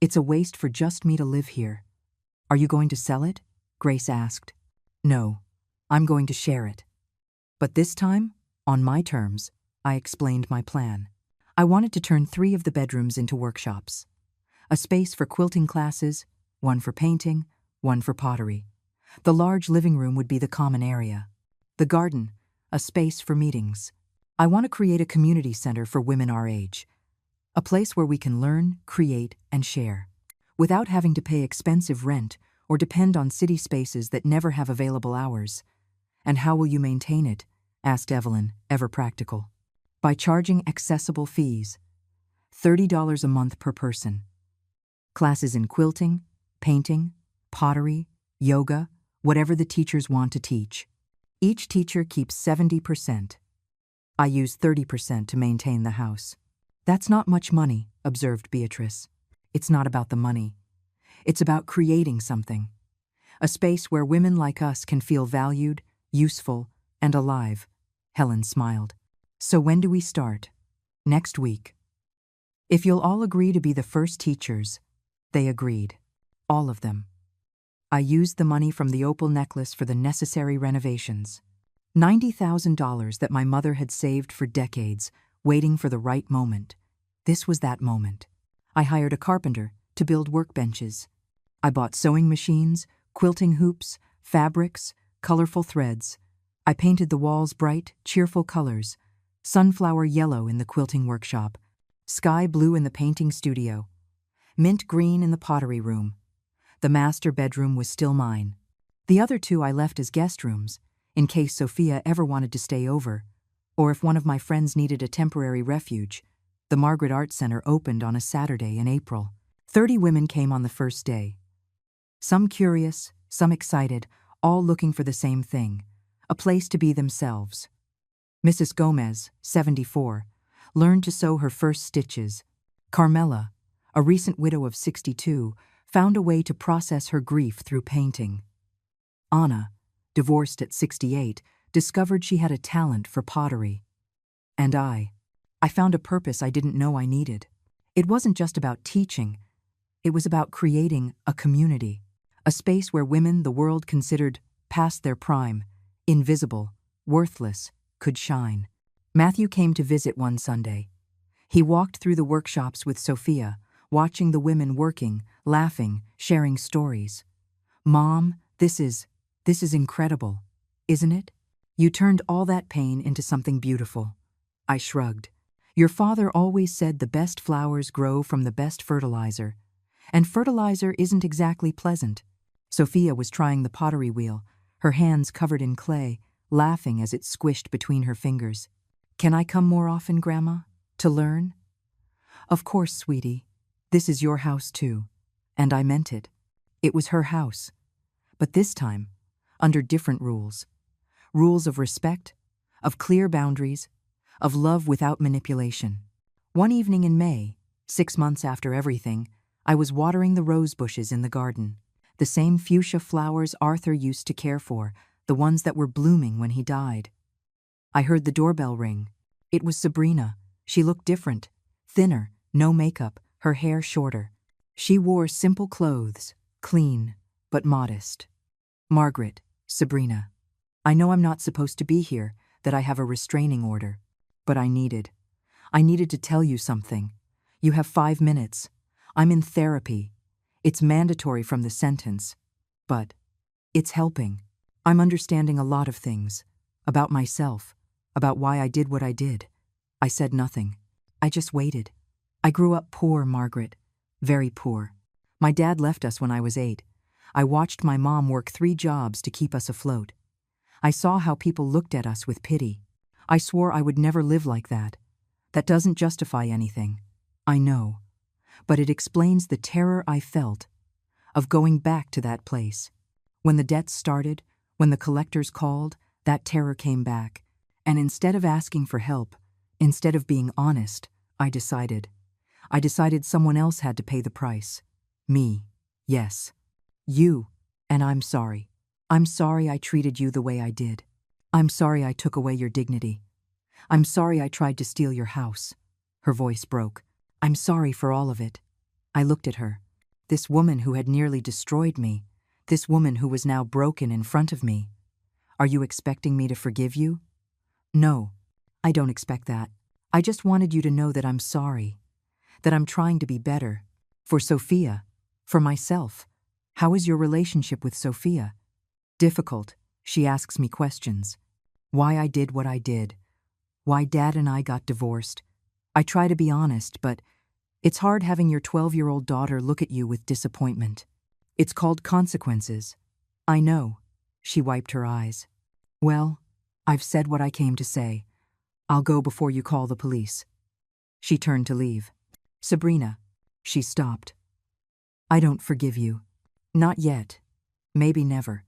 It's a waste for just me to live here." "Are you going to sell it?" Grace asked. "No, I'm going to share it. But this time, on my terms," I explained my plan. I wanted to turn 3 of the bedrooms into workshops. A space for quilting classes, 1 for painting, 1 for pottery. The large living room would be the common area. The garden, a space for meetings. I want to create a community center for women our age. A place where we can learn, create, and share, without having to pay expensive rent or depend on city spaces that never have available hours. "And how will you maintain it?" asked Evelyn, ever practical. "By charging accessible fees. $30 a month per person. Classes in quilting, painting, pottery, yoga, whatever the teachers want to teach. Each teacher keeps 70%. I use 30% to maintain the house." "That's not much money," observed Beatrice. "It's not about the money. It's about creating something. A space where women like us can feel valued, useful, and alive." Helen smiled. "So when do we start?" "Next week. If you'll all agree to be the first teachers." They agreed. All of them. I used the money from the opal necklace for the necessary renovations. $90,000 that my mother had saved for decades, waiting for the right moment. This was that moment. I hired a carpenter to build workbenches. I bought sewing machines, quilting hoops, fabrics, colorful threads. I painted the walls bright, cheerful colors: sunflower yellow in the quilting workshop, sky blue in the painting studio, mint green in the pottery room. The master bedroom was still mine. The other two I left as guest rooms, in case Sophia ever wanted to stay over, or if one of my friends needed a temporary refuge. The Margaret Art Center opened on a Saturday in April. 30 women came on the first day. Some curious, some excited, all looking for the same thing: a place to be themselves. Mrs. Gomez, 74, learned to sew her first stitches. Carmela, a recent widow of 62, found a way to process her grief through painting. Anna, divorced at 68, discovered she had a talent for pottery. And I found a purpose I didn't know I needed. It wasn't just about teaching. It was about creating a community, a space where women the world considered past their prime, invisible, worthless, could shine. Matthew came to visit one Sunday. He walked through the workshops with Sophia, watching the women working, laughing, sharing stories. "Mom, this is incredible, isn't it? You turned all that pain into something beautiful." I shrugged. "Your father always said the best flowers grow from the best fertilizer. And fertilizer isn't exactly pleasant." Sophia was trying the pottery wheel, her hands covered in clay, laughing as it squished between her fingers. "Can I come more often, Grandma, to learn?" "Of course, sweetie. This is your house too." And I meant it. It was her house. But this time, under different rules. Rules of respect, of clear boundaries, of love without manipulation. One evening in May, 6 months after everything, I was watering the rose bushes in the garden. The same fuchsia flowers Arthur used to care for, the ones that were blooming when he died. I heard the doorbell ring. It was Sabrina. She looked different, thinner, no makeup, her hair shorter. She wore simple clothes, clean, but modest. "Margaret, Sabrina, I know I'm not supposed to be here, that I have a restraining order, but I needed to tell you something. You have 5 minutes. I'm in therapy. It's mandatory from the sentence, but it's helping. I'm understanding a lot of things, about myself, about why I did what I did." I said nothing. I just waited. I grew up poor, Margaret, very poor. My dad left us when I was 8. I watched my mom work 3 jobs to keep us afloat. I saw how people looked at us with pity. I swore I would never live like that. That doesn't justify anything. I know. But it explains the terror I felt of going back to that place. When the debts started, when the collectors called, that terror came back. And instead of asking for help, instead of being honest, I decided someone else had to pay the price. Me. Yes. You. And I'm sorry. I'm sorry I treated you the way I did. I'm sorry I took away your dignity. I'm sorry I tried to steal your house." Her voice broke. "I'm sorry for all of it." I looked at her. This woman who had nearly destroyed me. This woman who was now broken in front of me. "Are you expecting me to forgive you?" "No, I don't expect that. I just wanted you to know that I'm sorry. That I'm trying to be better. For Sophia. For myself. How is your relationship with Sophia?" "Difficult." She asks me questions. Why I did what I did. Why Dad and I got divorced. I try to be honest, but it's hard having your 12-year-old daughter look at you with disappointment. It's called consequences. I know. She wiped her eyes. "Well, I've said what I came to say. I'll go before you call the police." She turned to leave. "Sabrina." She stopped. "I don't forgive you. Not yet. Maybe never.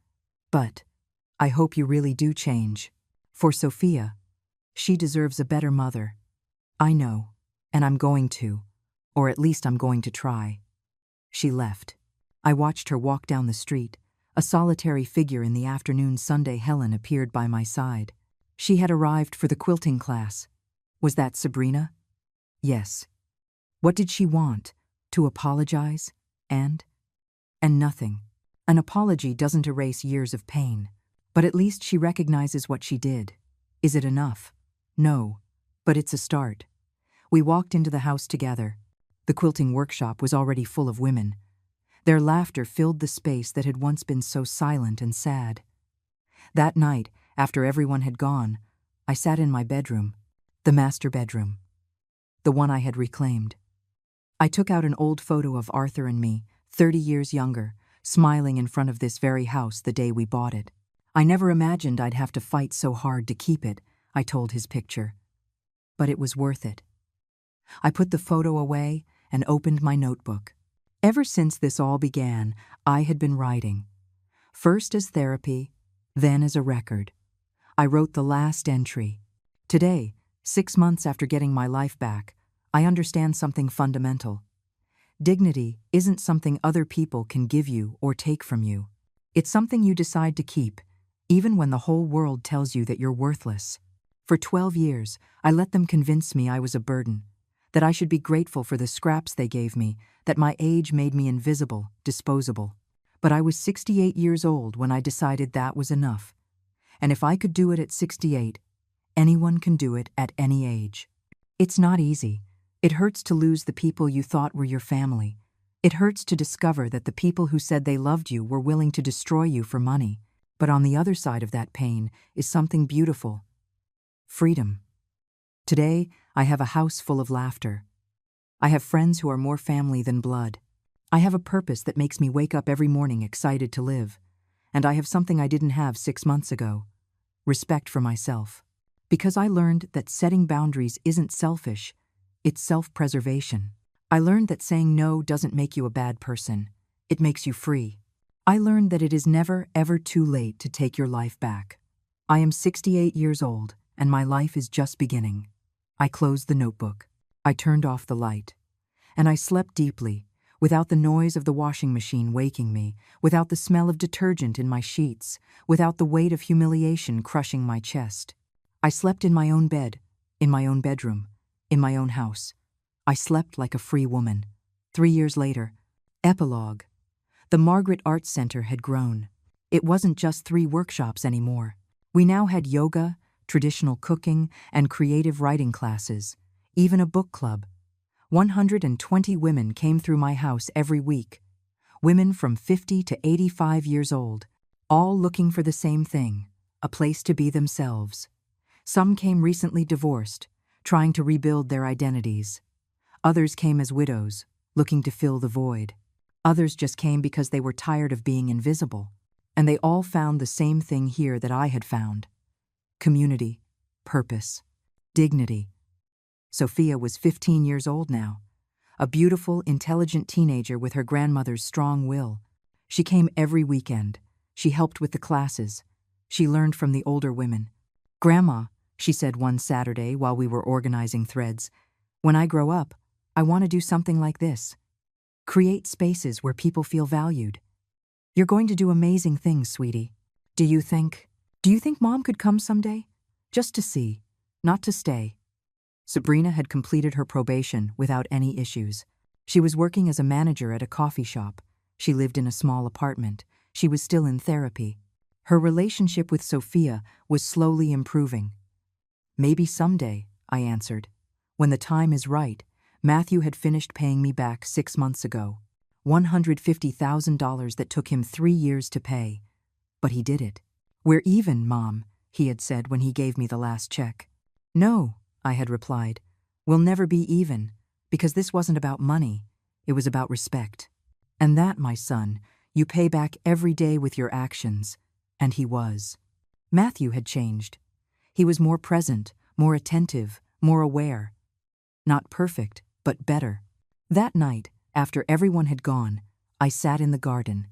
But I hope you really do change. For Sophia. She deserves a better mother. I know, and I'm going to. Or at least I'm going to try." She left. I watched her walk down the street. A solitary figure in the afternoon Sunday. Helen appeared by my side. She had arrived for the quilting class. Was that Sabrina? Yes. What did she want? To apologize? And nothing. An apology doesn't erase years of pain. But at least she recognizes what she did. Is it enough? No. But it's a start. We walked into the house together. The quilting workshop was already full of women. Their laughter filled the space that had once been so silent and sad. That night, after everyone had gone, I sat in my bedroom, the master bedroom, the one I had reclaimed. I took out an old photo of Arthur and me, 30 years younger, smiling in front of this very house the day we bought it. I never imagined I'd have to fight so hard to keep it, I told his picture. But it was worth it. I put the photo away and opened my notebook. Ever since this all began, I had been writing. First as therapy, then as a record. I wrote the last entry. Today, 6 months after getting my life back, I understand something fundamental. Dignity isn't something other people can give you or take from you. It's something you decide to keep, even when the whole world tells you that you're worthless. For 12 years, I let them convince me I was a burden, that I should be grateful for the scraps they gave me, that my age made me invisible, disposable. But I was 68 years old when I decided that was enough. And if I could do it at 68, anyone can do it at any age. It's not easy. It hurts to lose the people you thought were your family. It hurts to discover that the people who said they loved you were willing to destroy you for money. But on the other side of that pain is something beautiful. Freedom. Today, I have a house full of laughter. I have friends who are more family than blood. I have a purpose that makes me wake up every morning excited to live. And I have something I didn't have 6 months ago. Respect for myself. Because I learned that setting boundaries isn't selfish, it's self-preservation. I learned that saying no doesn't make you a bad person. It makes you free. I learned that it is never, ever too late to take your life back. I am 68 years old, and my life is just beginning. I closed the notebook. I turned off the light. And I slept deeply, without the noise of the washing machine waking me, without the smell of detergent in my sheets, without the weight of humiliation crushing my chest. I slept in my own bed, in my own bedroom, in my own house. I slept like a free woman. 3 years later, epilogue. The Margaret Arts Center had grown. It wasn't just 3 workshops anymore. We now had yoga, traditional cooking, and creative writing classes, even a book club. 120 women came through my house every week. Women from 50 to 85 years old, all looking for the same thing, a place to be themselves. Some came recently divorced, trying to rebuild their identities. Others came as widows, looking to fill the void. Others just came because they were tired of being invisible. And they all found the same thing here that I had found. Community, purpose, dignity. Sophia was 15 years old now. A beautiful, intelligent teenager with her grandmother's strong will. She came every weekend. She helped with the classes. She learned from the older women. "Grandma," she said one Saturday while we were organizing threads, "when I grow up, I want to do something like this. Create spaces where people feel valued. You're going to do amazing things, sweetie. Do you think Mom could come someday? Just to see, not to stay." Sabrina had completed her probation without any issues. She was working as a manager at a coffee shop. She lived in a small apartment. She was still in therapy. Her relationship with Sophia was slowly improving. "Maybe someday," I answered. "When the time is right." Matthew had finished paying me back 6 months ago. $150,000 that took him 3 years to pay. But he did it. "We're even, Mom," he had said when he gave me the last check. "No," I had replied. "We'll never be even, because this wasn't about money. It was about respect. And that, my son, you pay back every day with your actions." And he was. Matthew had changed. He was more present, more attentive, more aware. Not perfect, but better. That night, after everyone had gone, I sat in the garden.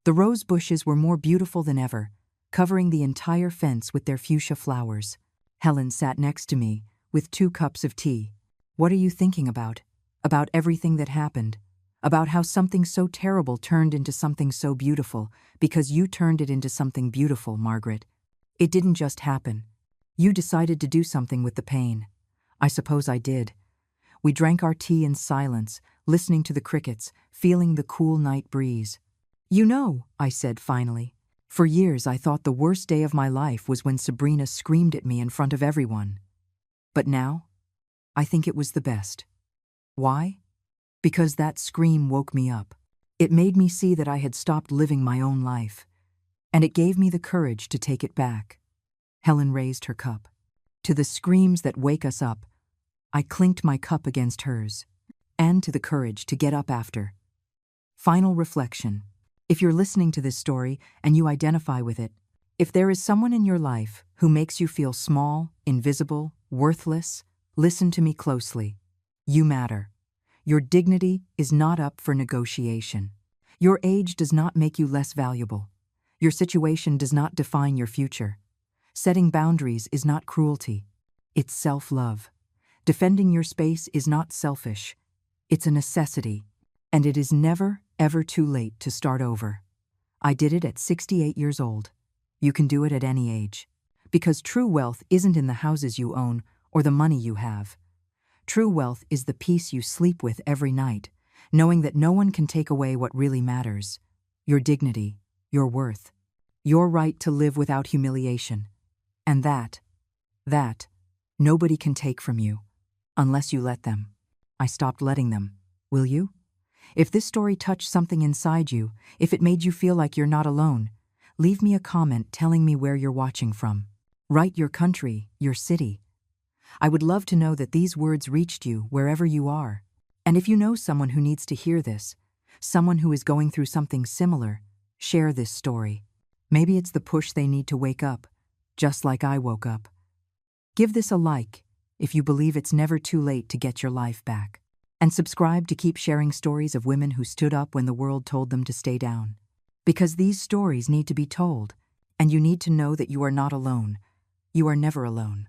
The rose bushes were more beautiful than ever, covering the entire fence with their fuchsia flowers. Helen sat next to me, with 2 cups of tea. "What are you thinking about?" "About everything that happened. About how something so terrible turned into something so beautiful, because you turned it into something beautiful, Margaret. It didn't just happen. You decided to do something with the pain. I suppose I did." We drank our tea in silence, listening to the crickets, feeling the cool night breeze. "You know," I said finally, For years, I thought the worst day of my life was when Sabrina screamed at me in front of everyone. But now, I think it was the best. Why? Because that scream woke me up. It made me see that I had stopped living my own life, and it gave me the courage to take it back. Helen raised her cup. To the screams that wake us up, I clinked my cup against hers, and to the courage to get up after. Final reflection. If you're listening to this story and you identify with it, if there is someone in your life who makes you feel small, invisible, worthless, listen to me closely. You matter. Your dignity is not up for negotiation. Your age does not make you less valuable. Your situation does not define your future. Setting boundaries is not cruelty. It's self-love. Defending your space is not selfish. It's a necessity. And it is never, ever too late to start over. I did it at 68 years old. You can do it at any age. Because true wealth isn't in the houses you own or the money you have. True wealth is the peace you sleep with every night, knowing that no one can take away what really matters. Your dignity, your worth, your right to live without humiliation. And that, nobody can take from you, unless you let them. I stopped letting them. Will you? If this story touched something inside you, if it made you feel like you're not alone, leave me a comment telling me where you're watching from. Write your country, your city. I would love to know that these words reached you wherever you are. And if you know someone who needs to hear this, someone who is going through something similar, share this story. Maybe it's the push they need to wake up, just like I woke up. Give this a like if you believe it's never too late to get your life back. And subscribe to keep sharing stories of women who stood up when the world told them to stay down. Because these stories need to be told, and you need to know that you are not alone. You are never alone.